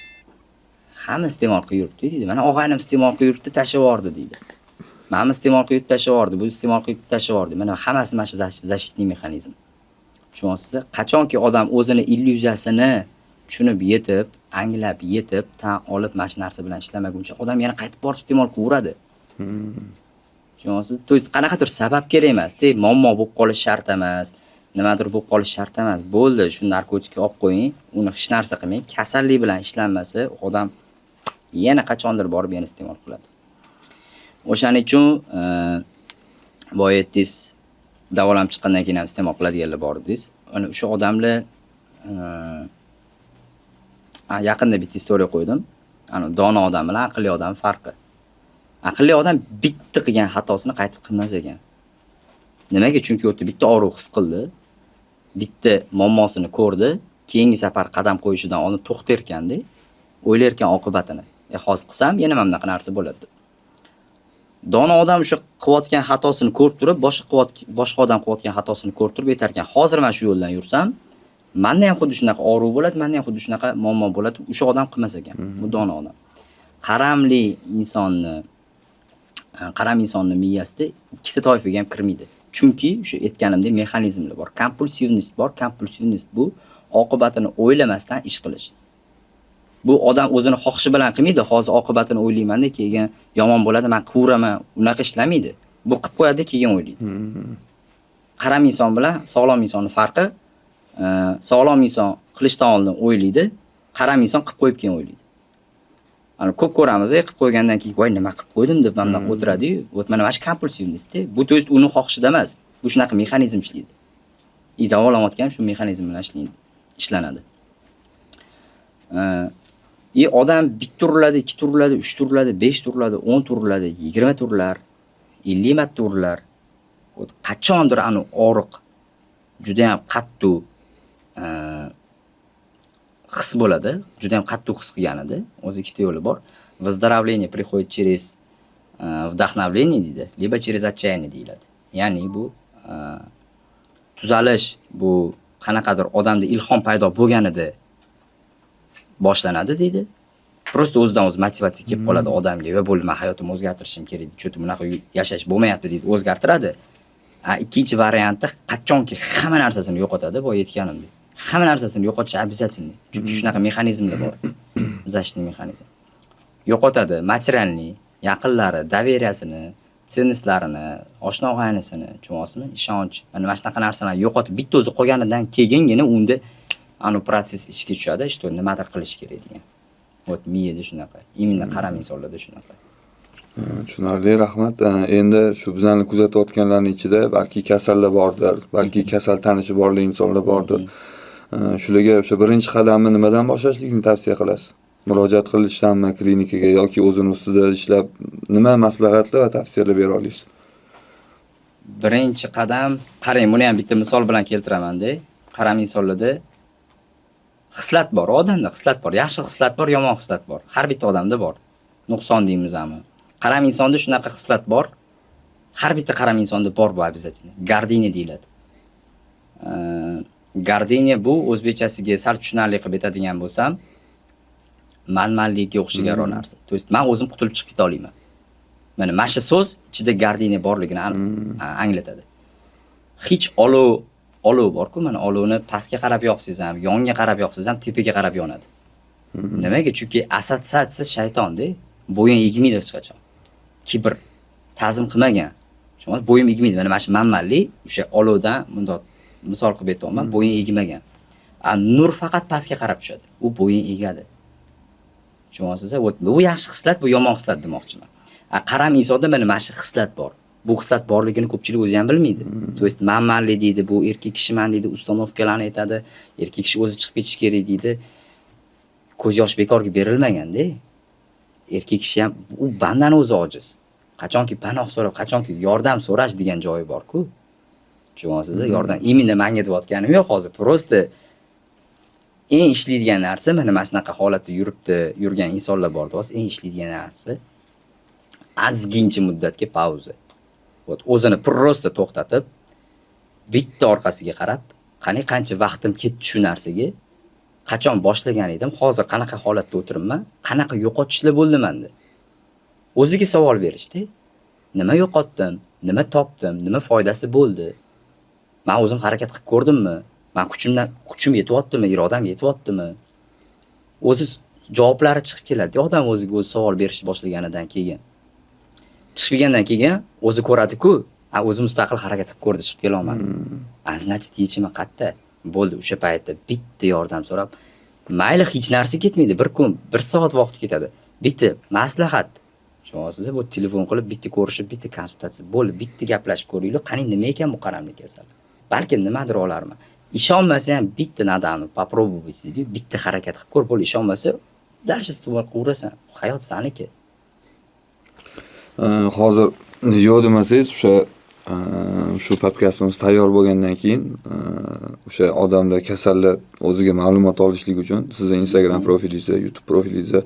Hamma iste'mol qilib yuribdi deydi. Mana og'aynim iste'mol qilib yuribdi, tashlab yubordi deydi. Mana iste'mol qilib tashlab yubordi, bu iste'mol qilib tashlab yubordi. Mana hammasi mana shu защитный mexanizm. Tushunasiz? Qachonki odam o'zini illyuziyasini tushunib yetib, anglab yetib, tan olib mana shu narsa bilan ishlamaguncha odam yana qaytib borib iste'mol qilaveradi. Tushunasiz? To есть qanaqadir sabab kerak emas-da, muammo bo'lib qolish shart emas, nimadir bo'lib qolish shart emas. Bo'ldi, shu narkotikni olib qo'ying, uni hech narsa qilmang. Kasallik bilan ishlanmasa, odam yana qachondir borib yana iste'mol qiladi. O'shaning uchun boya aytdingiz, davolanib chiqqandan keyin ham iste'mol qiladiganlar bor dedingiz. Ana o'sha odamlar yaqinda bitta istoriya qo'ydim. Ana dono odam bilan aqlli odam farqi. Aqlli odam bitta qilgan xatosini qaytib qilmas ekan. Nimaga? Chunki o'tda bitta og'riq his qildi, bitta muammosini ko'rdi, keyingi safar qadam qo'yishidan oldin to'xtar ekanda, o'ylar ekan oqibatini. Hozir qilsam yana mana bunaqa narsa bo'ladi. Dono odam o'sha qilayotgan xatosini ko'rib turib, boshqa odam qilayotgan xatosini ko'rib turib aytar ekan, hozir men shu yo'ldan yursam, menda ham xuddi shunaqa og'riq bo'ladi, menda ham xuddi shunaqa muammo bo'ladi. O'sha odam qilmas ekan. Bu dono odam. Qaram insonni miyasida ikkita toifaga ham kirmaydi. Chunki o'sha aytganimdek mexanizmlar bor. Kompulsivnost bor. Kompulsivnost bu oqibatini o'ylamasdan ish qilish. Bu odam o'zini xohishi bilan qilmaydi. Hozir oqibatini o'ylayman-da, keyin yomon bo'ladi, men qilaveraman. Unaqa ishlamaydi. Bu qilib qo'yadi, keyin o'ylaydi. Qaram inson bilan sog'lom insonning farqi, sog'lom inson qilishdan oldin o'ylaydi, qaram inson qilib qo'yib keyin o'ylaydi. Ana ko'p ko'ramiz, qilib qo'ygandan keyin, "Voy, nima qilib qo'ydim" deb mana o'tiradi-yu. Mana mana shu kompulsivnost. Bu to есть uni xohishida emas. Bu shunaqa mexanizm ishlaydi. Davolanayotgan shu mexanizm bilan ishlanadi. Odam 1 turiladi, 2 turiladi, 3 turiladi, 5 turiladi, 10 turiladi, 20 turlar, 50 marta turlar. Qachondir ana og'riq juda ham qattiq his bo'ladi, juda ham qattiq his qilganida, o'zi ikkita yo'li bor. Выздоровление приходит через вдохновление deydi, либо через отчаяние deyiladi. Ya'ni bu tuzalish bu qanaqadir odamda ilhom paydo bo'lganida boshlanadi deydi. Prosta o'zidan o'zi motivatsiya kelib qoladi odamga va bo'ldi, men hayotimni o'zgartirishim kerak, chunki bunaqa yashash bo'lmayapti deydi, o'zgartiradi. Ikkinchi variantda qachonki hamma narsasini yo'qotadi, boya aytganimdek. Hamma narsasini yo'qotish обязательно. Chunki shunaqa mexanizmlar bor. Защитный mexanizm. Yo'qotadi materialni, yaqinlari, довериясini, ценностlarini, oshna og'aynisini, tushunasizmi? Ishonch. Mana shunaqa narsalarni yo'qotib bitta o'zi qolganidan keyingina unda anu proses ishga tushadi, что nimadir qilish kerak degan. Вот miyada shunaqa. Imенно qaram insonlarda shunaqa. Tushunarli, rahmat. Endi shu bizlarni kuzatayotganlarning ichida balki kasallar bordir, balki kasal tanishi borli insonlar bordir. Shularga o'sha birinchi qadamni nimadan boshlashlikni tavsiya qilasiz? Murojaat qilishdanmi klinikaga yoki o'zini ustida ishlab nima maslahatlar va tavsiyalar bera olasiz? Birinchi qadam, qarang, buni ham bitta misol bilan keltiraman-da. Qaram insonlarda xislat bor, odamda xislat bor, yaxshi xislat bor, yomon xislat bor. Har bitta odamda bor. Nuqson deymizmi? Qaram insonda shunaqa xislat bor. Har bitta qaram insonda bor bu обязательно. Gardiniya deyiladi. Gardiniya bu o'zbekchasiga sal tushunarli qilib aytadigan bo'lsam, manmanlikka o'xshagan narsa. To есть men o'zim qutulib chiqib keta olaman. Mana shu so'z ichida gardiniya borligini anglatadi. Hech olov bor-ku, mana olovni pastga qarab yoqsangiz ham, yonga qarab yoqsangiz ham tepaga qarab yonadi. Nimaga? Chunki assotsiatsiya shaytonda, bo'yin egmaydi hech qachon. Kibr, ta'zim qilmagan. Tushunasiz? Bo'yin egmaydi. Mana shu manmanlik o'sha olovdan bundoq misol qilib aytayapman, bo'yin egmagan. Nur faqat pastga qarab tushadi. U bo'yin egadi. Tushunasiz? Bu yaxshi xislat, bu yomon xislat demoqchiman. Qaram insonda mana shu xislat bor. Bu xislat borligini ko'pchilik o'zi ham bilmaydi. To есть manmanlik deydi, bu erkak kishiman deydi, ustanovkalarni aytadi, erkak kishi o'zi chiqib ketish kerak deydi. Ko'z yosh bekorga berilmagan-da. Erkak kishi ham u bandan o'zi ojiz. Qachonki panoh so'rab, qachonki yordam so'rash degan joyi bor-ku. Tushunasiz? Yordam imенно menga deyotganim yo'q hozir. Prosta eng ishlaydigan narsa mana shunaqa holatda yurgan insonlar bor deysiz, eng ishlaydigan narsa ozgincha muddatga pauza. O'zini prosta to'xtatib, bitta orqasiga qarab, qancha vaqtim ketdi shu narsaga, qachon boshlagan edim, hozir qanaqa holatda o'tiribman, qanaqa yo'qotishlar bo'ldi menda. O'ziga savol berishdi. Nima yo'qotdim, nima topdim, nima foydasi bo'ldi? Men o'zim harakat qilib ko'rdimmi? Men kuchim yetyaptimi, irodam yetyaptimi? O'zi javoblari chiqib keladi. Odam o'ziga o'zi savol berishni boshlaganidan keyin. Chiqib kelgandan keyin o'zi ko'radi-ku, o'zi mustaqil harakat qilib ko'rdi, chiqib kela olmadi. Значит, yechimi qayerda? Bo'ldi, o'sha paytda bitta yordam so'rab, mayli hech narsa ketmaydi, bir kun, 1 soat vaqt ketadi. Bitta maslahat. Tushunasiz? Bu telefon qilib, bitta ko'rishib, bitta konsultatsiya, bo'ldi, bitta gaplashib ko'ringlar, qani nima ekan bu qaramlik kasali. Balki nimadir olarman. Ishonmasa ham bitta nadani попробовать deydi, bitta harakat qilib ko'r, bo'ldi, ishonmasa, dальше qilaverasan. Hayot saniki. Hozir yo'q demasangiz, shu podkastimiz tayyor bo'lgandan keyin o'sha odamlar kasallar o'ziga ma'lumot olishlik uchun sizni Instagram profilingizga, YouTube profilingizga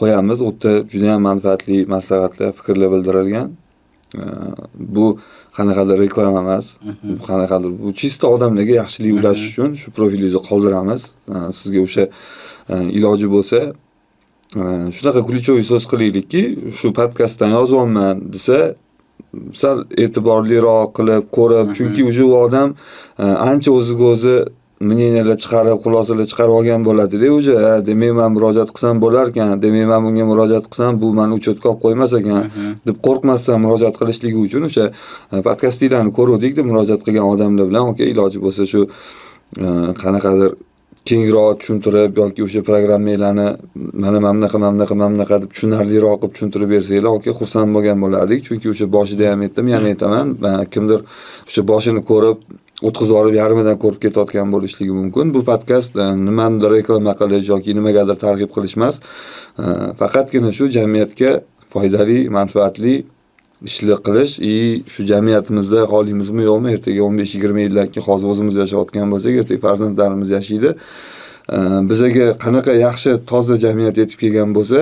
qo'yamiz. U yerda juda ham manfaatli maslahatlar, fikrlar bildirilgan. Bu qanaqadir reklama emas, bu qanaqadir bu chista odamlarga yaxshilik ulashish uchun shu profilingizni qoldiramiz. Sizga o'sha iloji bo'lsa shunaqa ключевой so'z qilaylikki, shu podkastdan yozyapman desa, sal e'tiborliroq qilib ko'rib, chunki o'sha odam ancha o'ziga o'zi мнениялар chiqarib, xulosalar chiqarib olgan bo'ladi-da, o'sha demak men murojaat qilsam bo'lar ekan, demak men bunga murojaat qilsam bu meni uchetga olib qo'ymas ekan deb qo'rqmasdan murojaat qilishligi uchun o'sha podkastlarni ko'rdik deb murojaat qilgan odamlar bilan iloji bo'lsa shu qanaqadir kengroq tushuntirib yoki o'sha programmalarni mana bunaqa deb tushunarliroq qilib tushuntirib bersanglar, xursand bo'lgan bo'lardik. Chunki o'sha boshida ham aytdim, yana aytaman, kimdir o'sha boshini ko'rib o'tkazib yuborib yarmidan ko'rib ketayotgan bo'lishligi mumkin. Bu podkast nimanidir reklama qilish yoki nimagadir targ'ib qilish emas, faqatgina shu jamiyatga foydali, manfaatli ishlar qilish, shu jamiyatimizda xolimizmi yo'qmi, ertaga 15-20 yildan keyin hozir o'zimiz yashayotgan bo'lsak, ertaga farzandlarimiz yashaydi. Bizaga qanaqa yaxshi, toza jamiyat yetib kelgan bo'lsa,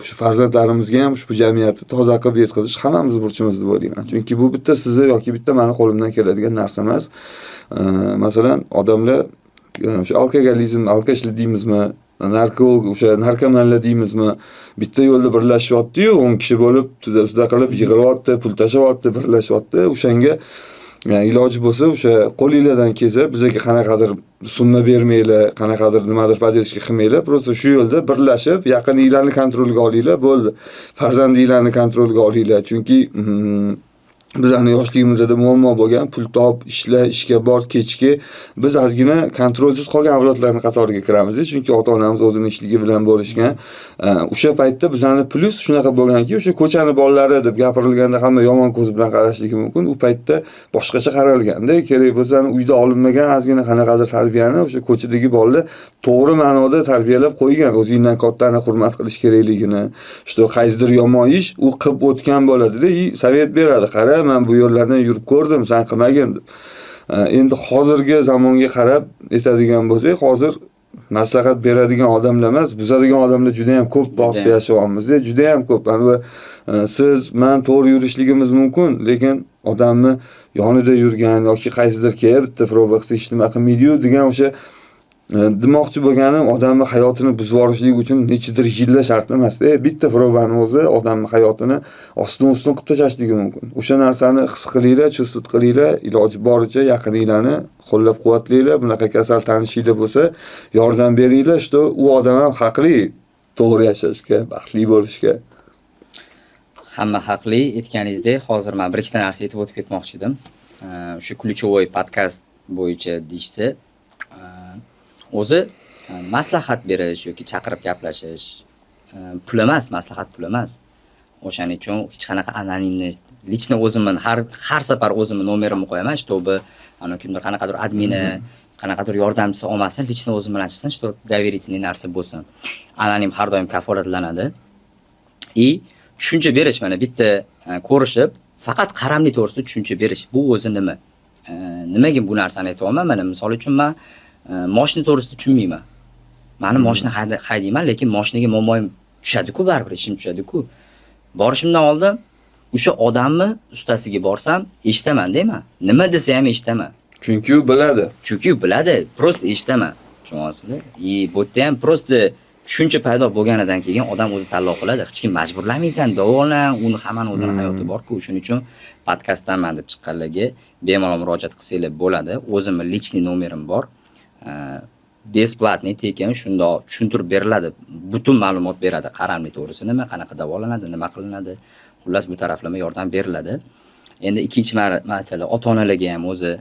shu farzandlarimizga ham ushbu jamiyatni toza qilib yetkazish hammamiz burchimiz deb o'ylayman. Chunki bu bitta sizni yoki bitta meni qo'limdan keladigan narsa emas. Masalan, odamlar o'sha alkogolizm, alkashlik deymizmi, o'sha narkomanlar deymizmi, bitta yo'lda birlashyapti-yu, 10 kishi bo'lib, tuda qilib yig'ilyapti, pul tashlayapti, birlashyapti. O'shanga iloji bo'lsa o'sha qo'lingizdan kelsa bizga qanaqadir summa bermanglar, qanaqadir nimadir podelishga qilmanglar, просто shu yo'lda birlashib yaqininglarni kontrolga olinglar, bo'ldi. Farzandinglarni kontrolga olinglar, chunki bizani yoshligimizda muammo bo'lgan, pul top, ishga bor, kechki biz ozgina kontrolsiz qolgan avlodlarning qatoriga kiramiz, chunki ota-onamiz o'zining ishligi bilan bo'lishgan. O'sha paytda bizani plyus shunaqa bo'lganki, o'sha ko'chani bolalari deb gapirilganda hamma yomon ko'z bilan qarashligi mumkin. U paytda boshqacha qaralganda, kerak bo'lsa uyda olinmagan ozgina qanaqadir tarbiyani o'sha ko'chadagi bolalar to'g'ri ma'noda tarbiyalab qo'ygan, o'zingdan kattani hurmat qilish kerakligini, qaysidir yomon ish u qilib o'tgan bo'ladi-da, savet beradi, qara men bu yo'llardan yurib ko'rdim, sen qilmagin deb. Endi hozirgi zamonga qarab aytadigan bo'lsak, hozir maslahat beradigan odamlar emas, buzadigan odamlar juda ham ko'p vaqtda yashayapmiz. Juda ham ko'p. Siz, men to'g'ri yurishligimiz mumkin, lekin odamni yonida yurgan yoki qaysidir kelib bitta proba qilsa hech nima qilmaydi-yu degan o'sha demoqchi bo'lganim odamning hayotini buzib yuborishlik uchun nechidir yillar shart emas. Bitta probani o'zi odamning hayotini ostin-ustin qilib tashlashligi mumkin. O'sha narsani his qilinglar, chusut qilinglar, iloji boricha yaqininglarni qo'llab-quvvatlanglar. Bunaqa kasal tanishinglar bo'lsa, yordam beringlar, u odam ham haqli to'g'ri yashashga, baxtli bo'lishga. Hamma haqli aytganingizdek, hozir men bir ikkita narsa aytib o'tib ketmoqchi edim. O'sha ключевой podkast bo'yicha deyishsa, o'zi maslahat berish yoki chaqirib gaplashish pul emas, maslahat pul emas. O'shaning uchun hech qanaqa anonimlik, lichni o'zimni har safar o'zimni nomerimni qo'yaman, чтобы kimdir qanaqadir admini, qanaqadir yordamchisi olmasin, lichni o'zim bilan chiqsin, доверительный narsa bo'lsin. Anonim har doim kafolatlanadi. Tushuncha berish, mana bitta ko'rishib, faqat qaramli to'g'risida tushuncha berish. Bu o'zi nima? Nimaga bu narsani aytyapman? Mana misol uchun men mashina to'g'risida tushunmayman. Meni mashina haydayman, lekin mashinaga mo'moyim tushadi-ku, baribir ishim tushadi-ku. Borishimdan oldin o'sha odamni ustasiga borsam, eshitaman deyman. Nima desa ham eshitaman. Chunki u biladi. Prosta eshitaman. Tushunasizmi? Bu yerda ham prosta tushuncha paydo bo'lganidan keyin odam o'zi tanlov qiladi. Hech kim majburlamaysan, davolan, uni hamma o'zining hayoti bor-ku. Shuning uchun podkastdan men deb chiqqanlarga bemalol murojaat qilsanglar bo'ladi. O'zimning lichniy nomerim bor. Besplatniy tekin shundoq tushuntirib beriladi. Butun ma'lumot beradi. Qaramli to'g'risi nima, qanaqa davolanadi, nima qilinadi. Xullas bu taraflama yordam beriladi. Endi ikkinchi masala ota-onalarga ham o'zi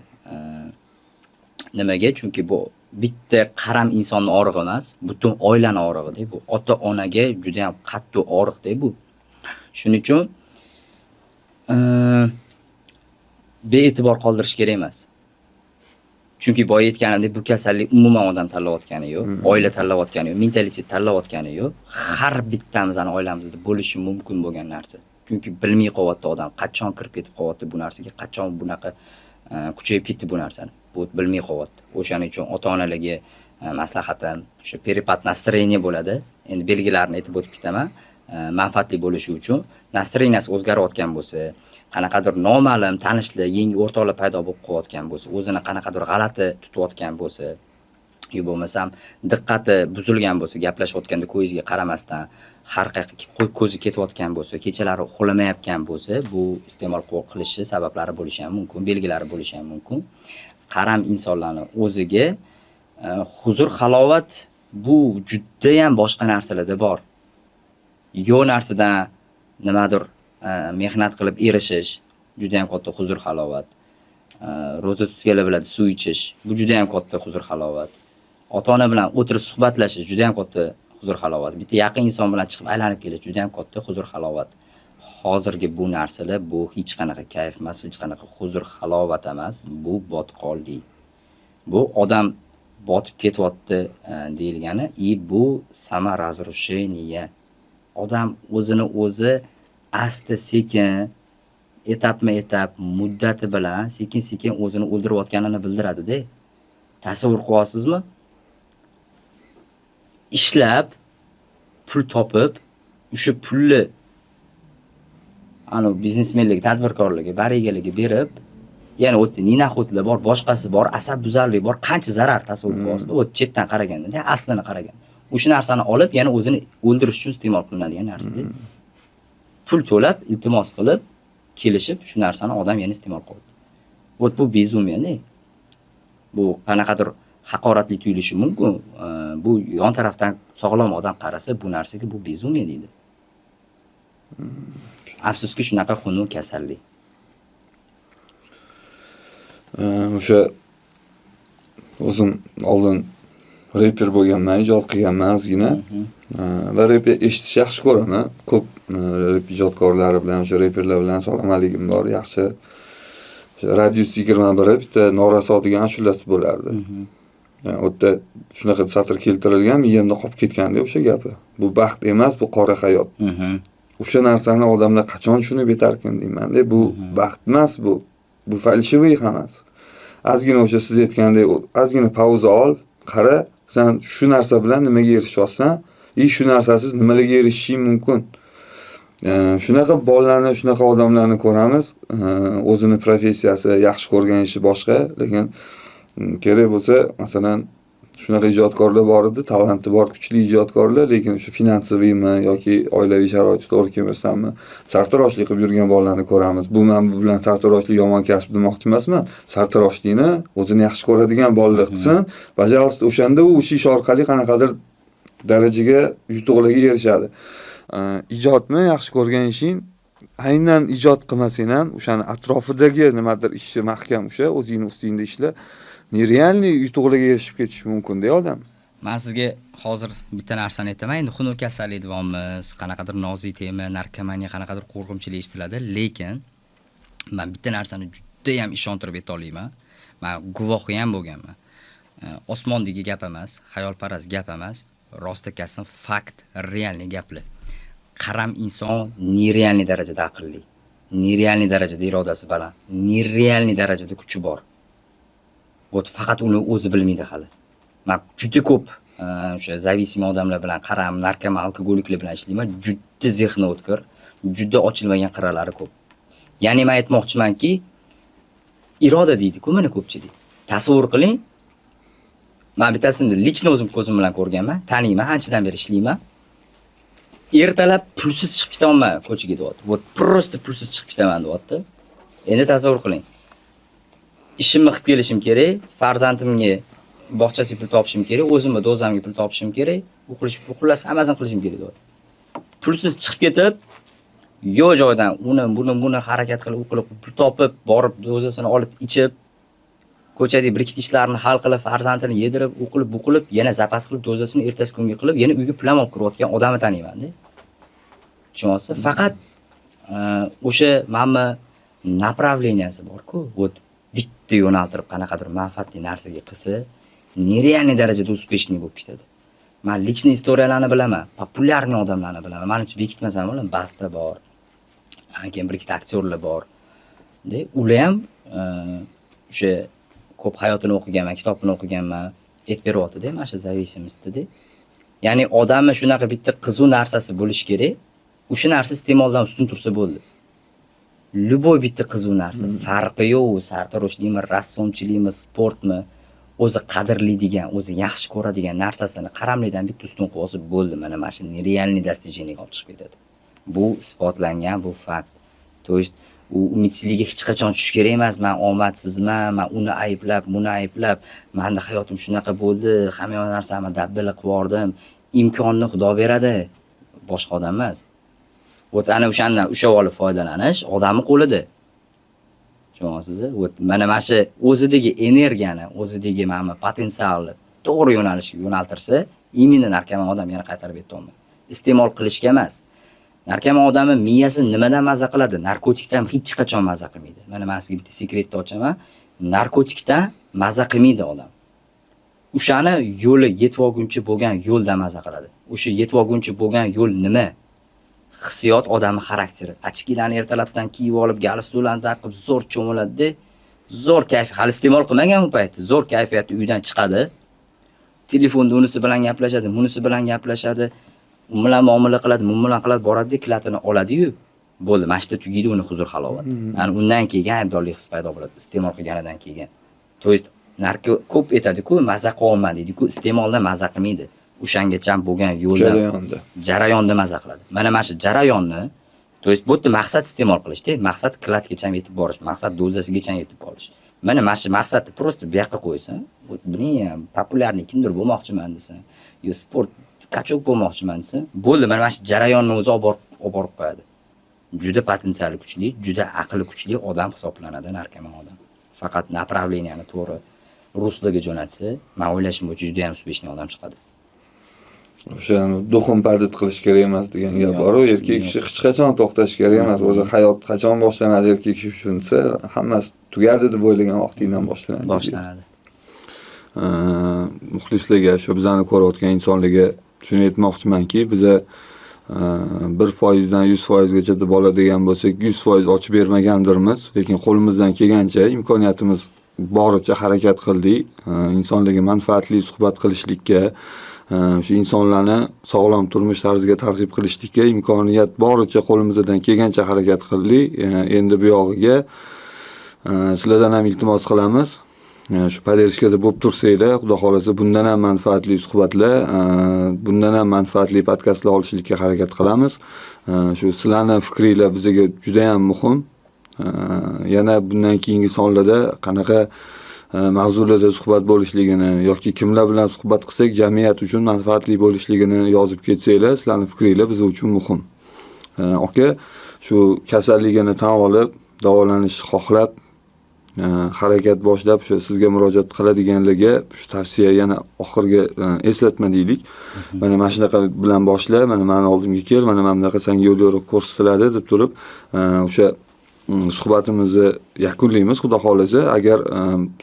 nimaga? Chunki bu bitta qaram insonning og'rig'i emas, butun oilaning og'rig'i-da bu. Ota-onaga juda ham qattiq og'riq-da bu. Shuning uchun bee'tibor qoldirish kerak emas. Chunki boya aytganimdek, bu kasallik umuman odam tanlayotgani yo'q, oila tanlayotgani yo'q, mentalitet tanlayotgani yo'q. Har bittamizning oilamizda bo'lishi mumkin bo'lgan narsa. Chunki bilmay qolyapti odam, qachon kirib ketib qolyapti bu narsaga, qachon bunaqa kuchayib ketdi bu narsani. Bu bilmay qolyapti. O'shaning uchun ota-onalarga maslahatim, o'sha peripad настроение bo'ladi. Endi belgilarini aytib o'tib ketaman. Manfaatli bo'lishi uchun настроенияsi o'zgarayotgan bo'lsa, qanaqadir noma'lum tanishlar, yangi o'rtoqlar paydo bo'lib qolayotgan bo'lsa, o'zini qanaqadir g'alati tutayotgan bo'lsa, yo bo'lmasam diqqati buzilgan bo'lsa, gaplashayotganda ko'ziga qaramasdan har qayerga ko'zi ketayotgan bo'lsa, kechalari uxlamayotgan bo'lsa, bu iste'mol qilishi sabablari bo'lishi ham mumkin, belgilari bo'lishi ham mumkin. Qaram insonlarning o'ziga huzur, halovat bu juda ham boshqa narsalarda bor. Yo narsadan nimadir mehnat qilib erishish, juda ham katta huzur, halovat. Ro'za tutganlar biladi, suv ichish, bu juda ham katta huzur, halovat. Ota-ona bilan o'tirib suhbatlashish juda ham katta huzur, halovat. Bitta yaqin inson bilan chiqib aylanib kelish juda ham katta huzur, halovat. Hozirgi bu narsalar bu hech qanaqa kayf emas, hech qanaqa huzur, halovat emas, bu botqonlik. Bu odam botib ketyapti deyilgani, bu sama razrusheniya. Odam o'zini o'zi asta sekin, etapma-etap muddati bilan sekin-sekin o'zini o'ldirayotganini bildiradi-da. Tasavvur qilyapsizmi? Ishlab, pul topib, o'sha pulni biznesmenlik, tadbirkorligi, barigaligi berib, yana o'tdi ninaxotlar bor, boshqasi bor, asab buzarlik bor, qancha zarar tasavvur qilyapsizmi? O't chetdan qaraganda, aslini qaraganda. O'sha narsani olib, yana o'zini o'ldirish uchun iste'mol qilinadigan narsa-da. Pul to'lab, iltimos qilib, kelishib, shu narsani odam yana iste'mol qiladi. O't bu bezumiya-da. Bu qanaqadir haqoratli tuyulishi mumkin. Bu yon tarafdan sog'lom odam qarasa, bu narsaga bu bezumiya deydi. Afsuski shunaqa xunuk kasallik. O'sha o'zim oldin reper bo'lganman, ijod qilganman ozgina. Va reper eshitish yaxshi ko'raman. Ko'p rep ijodkorlari bilan, o'sha reperlar bilan salomatligim bor, yaxshi. Radius 21 bitta Noraso degan ashulasi bo'lardi. O'tda shunaqa satr keltirilgan, miyamda qolib ketganda o'sha gapi. Bu baxt emas, bu qora hayot. O'sha narsani odamlar qachon tushunib yetarkin deyman-da. Bu baxt emas, bu falshiviy emas. Ozgina o'sha siz aytgandek, ozgina pauza ol, qara, sen shu narsa bilan nimaga erishyapsan, shu narsasiz nimalarga erishishing mumkin. Shunaqa bolalarni, shunaqa odamlarni ko'ramiz. O'zini professiyasi, yaxshi ko'rgan ishi boshqa, lekin kerak bo'lsa, masalan, shunaqa ijodkorlar bor edi, talanti bor, kuchli ijodkorlar, lekin shu finansaviymi yoki oilaviy sharoiti to'g'ri kelmasdanmi, sartaroshlik qilib yurgan bolalarni ko'ramiz. Bu men bu bilan sartaroshlik yomon kasb demoqchi emasman. Sartaroshlikni o'zini yaxshi ko'radigan bolalar qilsin, bajarsa o'shanda u ish orqali qanaqadir darajaga, yutuqlarga erishadi. Ijodni yaxshi ko'rgan ishing, aynan ijod qilmasang ham, o'shani atrofidagi nimadir ishi mahkam, o'sha o'zingning ustingda ishla, nerealniy yutuqlarga erishib ketish mumkin-da odam. Men sizga hozir bitta narsani aytaman. Endi xunuk kasallik deyapmiz, qanaqadir nozik tema, narkomaniya, qanaqadir qo'rqinchli eshitiladi, lekin men bitta narsani juda ham ishontirib ayta olaman. Men guvohi ham bo'lganman. Osmondagi gap emas, xayolparast gap emas, rostakasam fakt, realniy gaplar. Qaram inson nerealniy darajada aqlli, nerealniy darajada irodasi baland, nerealniy darajada kuchi bor. Faqat uni o'zi bilmaydi hali. Men juda ko'p o'sha zavisimiy odamlar bilan, qaram, narkoman, alkogoliklar bilan ishlayman. Juda zehni o'tkir, juda ochilmagan qirralari ko'p. Ya'ni men aytmoqchimanki, iroda deydi-ku mana ko'pchilik. Tasavvur qiling. Men bittasini lichni o'zim ko'zim bilan ko'rganman, taniyman, anchadan beri ishlayman. Ertalab pulsiz chiqib ketaman ko'chaga deyapti. Просто pulsiz chiqib ketaman deyapti. Endi tasavvur qiling. Ishimni qilib kelishim kerak, farzandimga bog'chasiga pul topishim kerak, o'zimga dozamga pul topishim kerak, xullas hammasini qilishim kerak deyapti. Pulsiz chiqib ketib, yo joydan buni harakat qilib, u qilib pul topib, borib dozasini olib ichib, ko'chadagi bir ikkita ishlarni hal qilib, farzandini yedirib, u qilib, bu qilib, yana zapas qilib, dozasini ertasi kunga qilib, yana uyga pul olib kirayotgan odamni taniyman-da. Tushunyapsiz? Faqat o'sha mana направленияsi bor-ku, bitta yo'naltirib qanaqadir manfaatli narsaga qilsa, nerealniy darajada успешный bo'lib ketadi. Men lichniy istoriyalarni bilaman, populyarniy odamlarni bilaman. Men uchun bekitmasam bo'lam, Basta bor. keyin bir ikkita aktyorlar bor. Ular ham o'sha ko'p hayotini o'qiganman, kitobini o'qiganman, aytib beryapti-da, mana shu zavisimistda. Ya'ni odamni shunaqa bitta qiziq narsasi bo'lish kerak. O'sha narsa iste'moldan ustun tursa bo'ldi. Любой bitta qiziq narsa, farqi yo'q, sartaroshlikmi, rassomchilikmi, sportmi, o'zi qadrlaydigan, o'zi yaxshi ko'radigan narsasini qaramlikdan bitta ustun qilib olsa bo'ldi. Mana shu realniy достижениеga olib chiqib ketadi. Bu isbotlangan, bu fakt. То есть u umidsizlikka hech qachon tushish kerak emas. Men omadsizman, men uni ayblab, buni ayblab, menda hayotim shunaqa bo'ldi, hamma narsamni dabbili qilib yubordim. Imkonni Xudo beradi, boshqa odam emas. Ana o'shandan ushlab olib foydalanish odamning qo'lida. Tushunasiz? Mana shu o'zidagi energiyani, o'zidagi mana potensialni to'g'ri yo'nalishga yo'naltirsa, imенно narkoman odam yana qaytarib yetolmaydi. Iste'mol qilishga emas. Narkoman odamning miyasi nimadan maza qiladi? Narkotikdan hech qachon maza qilmaydi. Mana men sizga bitta sekretni ochaman. Narkotikdan maza qilmaydi odam. O'shani yo'li yetib olguncha bo'lgan yo'ldan maza qiladi. O'sha yetib olguncha bo'lgan yo'l nima? Hissiyot odamning xarakteri. Achkilarni ertalabdan kiyib olib, galstuklarni taqib, zo'r cho'miladi, zo'r kayfiyat, hali iste'mol qilmagan u paytda, zo'r kayfiyatda uydan chiqadi. Telefonda unisi bilan gaplashadi, bunisi bilan gaplashadi, u bilan muomala qiladi, bu bilan qiladi, boradi, klatini oladi-yu, bo'ldi, mashta tugaydi uni huzur halovat. Ya'ni undan keyin aybdorlik his paydo bo'ladi, iste'mol qilganidan keyin. To есть narko ko'p aytadi-ku, maza qilolmadi deydi-ku, iste'moldan maza qilmaydi. O'shangacha bo'lgan yo'lda jarayonda maza qiladi. Mana shu jarayonni, to есть bu yerda maqsad iste'mol qilish-da, maqsad klatgacha yetib borish, maqsad dozasigacha yetib borish. Mana shu maqsadni просто bu yoqqa qo'ysa, bilmayman, populyarniy kimdir bo'lmoqchiman desa, yo sport kachok bo'lmoqchiman desa, bo'ldi, mana shu jarayonni o'zi olib borib qo'yadi. Juda potensiali kuchli, juda aqli kuchli odam hisoblanadi narkoman odam. Faqat направленияni to'g'ri ruslarga jo'natsa, men o'ylashim bo'yicha juda ham uspешный odam chiqadi. O'shani do'xin padit qilish kerak emas degan gap bor. Erkak kishi hech qachon to'xtash kerak emas. O'zi hayot qachon boshlanadi erkak kishi tushunsa, hammasi tugadi deb o'ylagan vaqtingdan boshlanadi. Muxlislarga, shu bizani ko'rayotgan insonlarga shuni aytmoqchimanki, biza 1% dan 100% gacha deb oladigan bo'lsak, 100% ochib bermagandirmiz, lekin qo'limizdan kelgancha imkoniyatimiz boricha harakat qildik. Insonlarga manfaatli suhbat qilishlikka, shu insonlarni sog'lom turmush tarziga targ'ib qilishlikka imkoniyat boricha qo'limizdan kelgancha harakat qildik. Endi bu yog'iga sizlardan ham iltimos qilamiz. Shu podderishkada bo'lib tursanglar, xudo xolasa bundan ham manfaatli suhbatlar, bundan ham manfaatli podkastlar olishlikka harakat qilamiz. Shu sizlarning fikringlar bizga juda ham muhim. Yana bundan keyingi sonlarda qanaqa mavzularda suhbat bo'lishligini yoki kimlar bilan suhbat qilsak jamiyat uchun manfaatli bo'lishligini yozib ketsanglar, sizlarning fikringlar biz uchun muhim. Aka, shu kasalligini tan olib, davolanishni xohlab, harakat boshlab shu sizga murojaat qiladiganlarga shu tavsiya yana oxirgi eslatma deylik. Mana shunaqa bilan boshla, mana meni oldimga kel, mana bunaqa senga yo'l yo'riq ko'rsatiladi deb turib, o'sha suhbatimizni yakunlaymiz xudo xolasa. Agar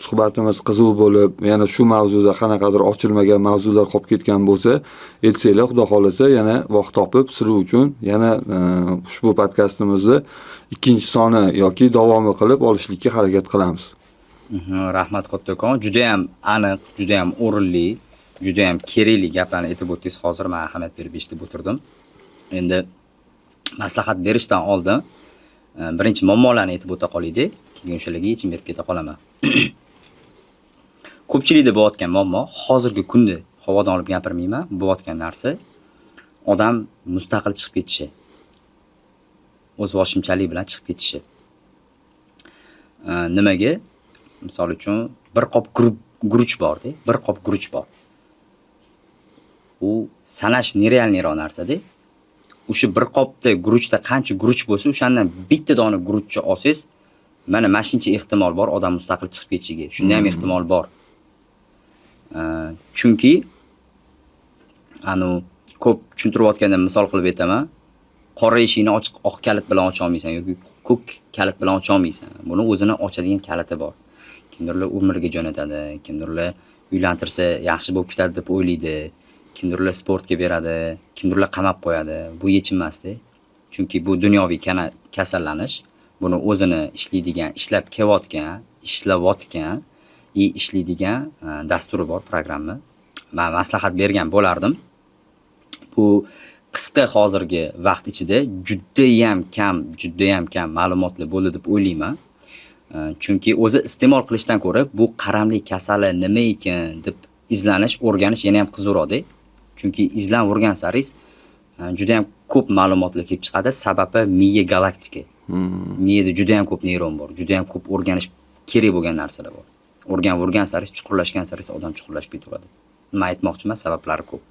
suhbatimiz qiziq bo'lib, yana shu mavzuda qanaqadir ochilmagan mavzular qolib ketgan bo'lsa, aytsanglar, xudo xolasa yana vaqt topib sizlar uchun yana ushbu podkastimizni ikkinchi soni yoki davomi qilib olishlikka harakat qilamiz. Rahmat kattakon, juda ham aniq, juda ham o'rinli, juda ham kerakli gaplarni aytib o'tdingiz. Hozir men ahamiyat berib eshitib o'tirdim. Endi maslahat berishdan oldin birinchi muammolarni aytib o'ta qolaydi, keyin o'shalarga yechim berib keta qolaman. Ko'pchilikda bo'layotgan muammo, hozirgi kunda havodan olib gapirmayman, bo'layotgan narsa odam mustaqil chiqib ketishi. O'z boshimchalik bilan chiqib ketishi. Nimaga? Misol uchun bir qop guruch bor-da, bir qop guruch bor. U sanash nerealniroq narsa-da. O'sha bir qopda guruchda qancha guruch bo'lsa, o'shandan bitta dona guruchni olsangiz, mana shuncha ehtimol bor odam mustaqil chiqib ketishiga. Shunda ham ehtimol bor. Chunki ko'p tushuntirayotganda misol qilib aytaman. Qora eshikni oq kalit bilan ocha olmaysan yoki ko'k kalit bilan ocha olmaysan. Buni o'zini ochadigan kaliti bor. Kimdirlar umrga jo'natadi, kimdirlar uylantirsa yaxshi bo'lib ketadi deb o'ylaydi. Kimdirlar sportga beradi, kimdirlar qamab qo'yadi. Bu yechim emas-da. Chunki bu dunyoviy kasallanish. Buni o'zini ishlaydigan, ishlab kelayotgan, ishlaydigan dasturi bor, programma. Men maslahat bergan bo'lardim. Bu qisqa hozirgi vaqt ichida judayam kam ma'lumotlar bo'ldi deb o'ylayman. Chunki o'zi iste'mol qilishdan ko'ra bu qaramli kasali nima ekan deb izlanish, o'rganish yana ham qiziqroqda. Chunki izlanib saringiz juda ham ko'p ma'lumotlar kelib chiqadi. Sababi miya galaktika. Miyada juda ham ko'p neyron bor. Juda ham ko'p o'rganish kerak bo'lgan narsalar bor. O'rgan saringiz, chuqurlashgan saringiz odam chuqurlashib ketaveradi. Nima aytmoqchiman? Sabablari ko'p.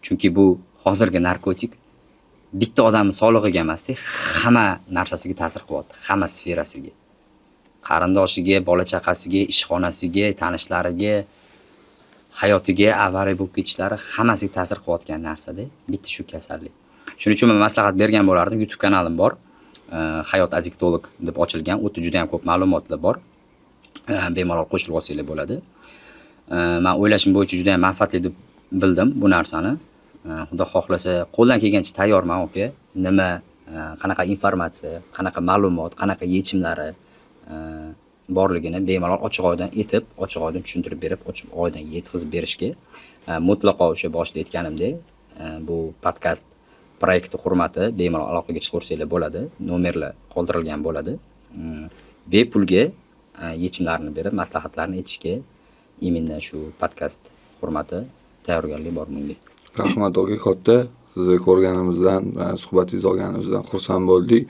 Chunki bu hozirgi narkotik bitta odamning sog'lig'iga emas-da, hamma narsasiga ta'sir qilyapti, hamma sferasiga. Qarindoshiga, bola chaqasiga, ishxonasiga, tanishlariga, hayotiga avariya bo'lib ketishlari hammasiga ta'sir qilayotgan narsa-da, bitta shu kasallik. Shuning uchun men maslahat bergan bo'lardim. YouTube kanalim bor. Hayot adiktolog deb ochilgan. U yerda juda ham ko'p ma'lumotlar bor. Bemalol qo'shilib olsanglar bo'ladi. Men o'ylashim bo'yicha juda ham manfaatli deb bildim bu narsani. Xudo xohlasa qo'ldan kelgancha tayyorman, aka. Nima, qanaqa informatsiya, qanaqa ma'lumot, qanaqa yechimlari borligini bemalol ochiq oydin tushuntirib berib, ochiq oydin yetkazib berishga mutlaqo o'sha boshida aytganimdek, bu podkast proyekti hurmati bemalol aloqaga chiqarsanglar bo'ladi. Nomerlar qoldirilgan bo'ladi. Bepulga yechimlarni berib, maslahatlarni aytishga именно shu podkast hurmati tayyorgarlik bor bunga. Rahmat aka, katta. Sizni ko'rganimizdan, suhbatingiz olganimizdan xursand bo'ldik.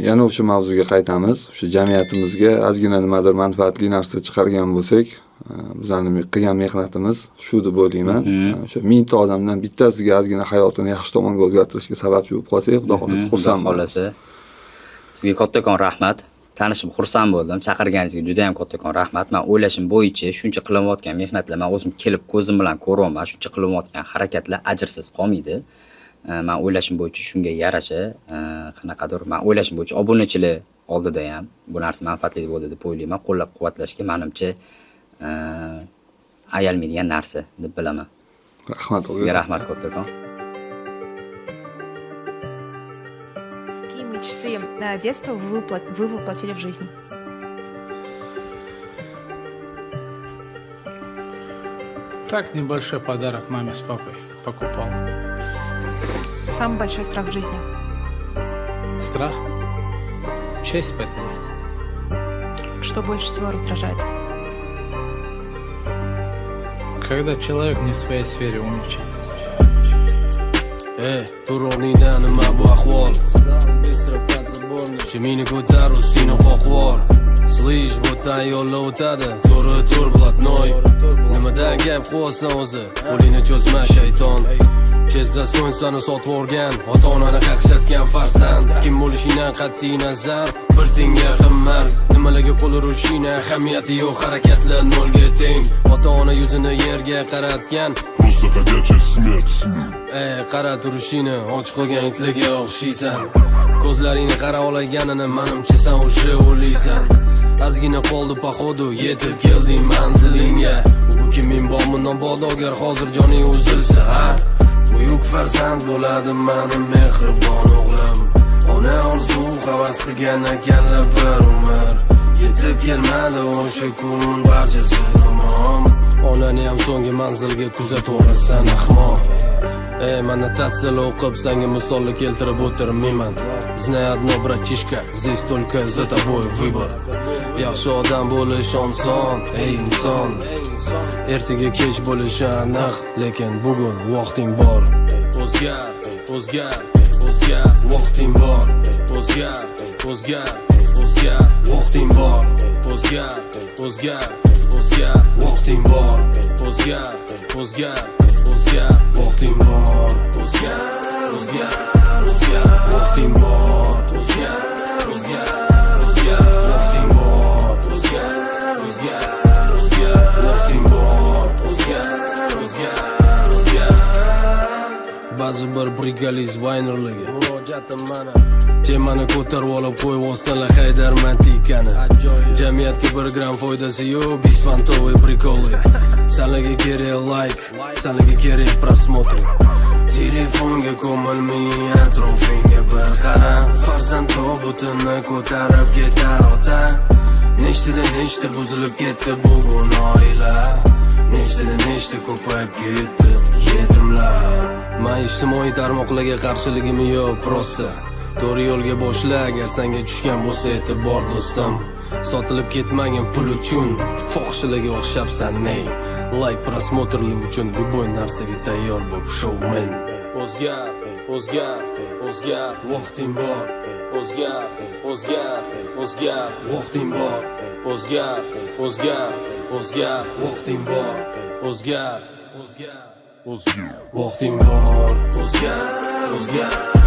Yana o'sha mavzuga qaytamiz. O'sha jamiyatimizga ozgina nimadir manfaatli narsa chiqargan bo'lsak, bizning qilgan mehnatimiz shu deb o'ylayman. O'sha 1000 ta odamdan bittasiga ozgina hayotini yaxshi tomonga o'zgartirishga sababchi bo'lib qolsak, xudo xohlasa xursand bo'lamiz. Sizga kattakon rahmat. Tanishib xursand bo'ldim. Chaqirganingizga juda ham kattakon rahmat. Men o'ylashim bo'yicha shuncha qilayotgan mehnatlar, men o'zim kelib ko'zim bilan ko'ryapman, shuncha qilayotgan harakatlar ajrsiz qolmaydi. Men o'ylashim bo'yicha shunga yarasha qanaqadir, men o'ylashim bo'yicha obunachilar oldida ham bu narsa manfaatli bo'ldi deb o'ylayman. Qo'llab-quvvatlashga menimcha ayalmaydigan narsa deb bilaman. Rahmat aka. Sizga rahmat kattakon. Какие мечты детства вы воплотили в жизнь? Так, небольшой подарок маме с папой покупал. Самый большой страх в жизни? Страх? Честь потерять. Что больше всего раздражает? Когда человек не в своей сфере умничает. Turornida nima bu ahvol? Shimini ko'tar ustini qo'qvor. Slish bo'tan yo'lda o'tadi, tur blatnoy. Nimadan gap qo'ysan o'zi? Qo'lingni cho'zma shayton. Chezda so'nsani sotib o'rgan, ota-onani qaqshatgan farzand. Kim bo'lishingdan qat'iy nazar, bir tinga qimmat. Nimalarga qo'l urishing ahamiyati yo'q, harakatlar nolga teng. Ota-ona yuzini yerga qaratgan, просто ходячая смерть. qara turishingni och qo'ygan itlarga o'xshaysan. Ko'zlaringni qara olganini menimcha sen o'sha o'ylaysan. Ozgina qoldi pohodu, yetib kelding manzilingga. Bu kiming bormi nobodogar, hozir joning uzilsa, ha? Buyuk farzand bo'ladi mening mehribon o'g'lim. Ona orzu havas qilgan ekanlar bir umr. Yetib kelmadi o'sha kun barchasi tamom. Onani ham so'nggi manzilga kuzataversan ahmoq. Annotatsiya o'qib senga misolni keltirib o'tirmayman. Знай одно, братишка, здесь только за тобой выбор. Yaxshi odam bo'lish oson, ey inson. Ertaga kech bo'lishi aniq, lekin bugun vaqting bor. O'zgar, vaqting bor. O'zgar, vaqting bor. O'zgar, vaqting bor. O'zgar, vaqting bor. Vaqting bor. ba'zi bir brigaliz vaynerligi. Murojaatim mana temani ko'tarib olib qo'yibosdilar Haydar Mantikani. Jamiyatga 1 gram foydasi yo'q, bisfantovoy prikoly. Sanaga kerak like, sanaga kerak prosmotr. Telefonga ko'milmay atrofingga bir qara. Farzand tobutini ko'tarib ketar ota. Nechta buzilib ketdi bugun oila. Nechta ko'payib ketdi yetimlar. Men ijtimoiy tarmoqlarga qarshiligim yo'q, prosta to'g'ri yo'lga boshla, agar senga tushgan bo'lsa e'tibor do'stim. Sotilib ketmagan pul uchun fohishalarga o'xshabsan ney. Like prosmotrli uchun любой narsaga tayyor bo'l showman. O'zgar, vaqting bor. O'zgar, vaqting bor. O'zgar, vaqting bor. O'zgar, vaqting bor. O'zgar.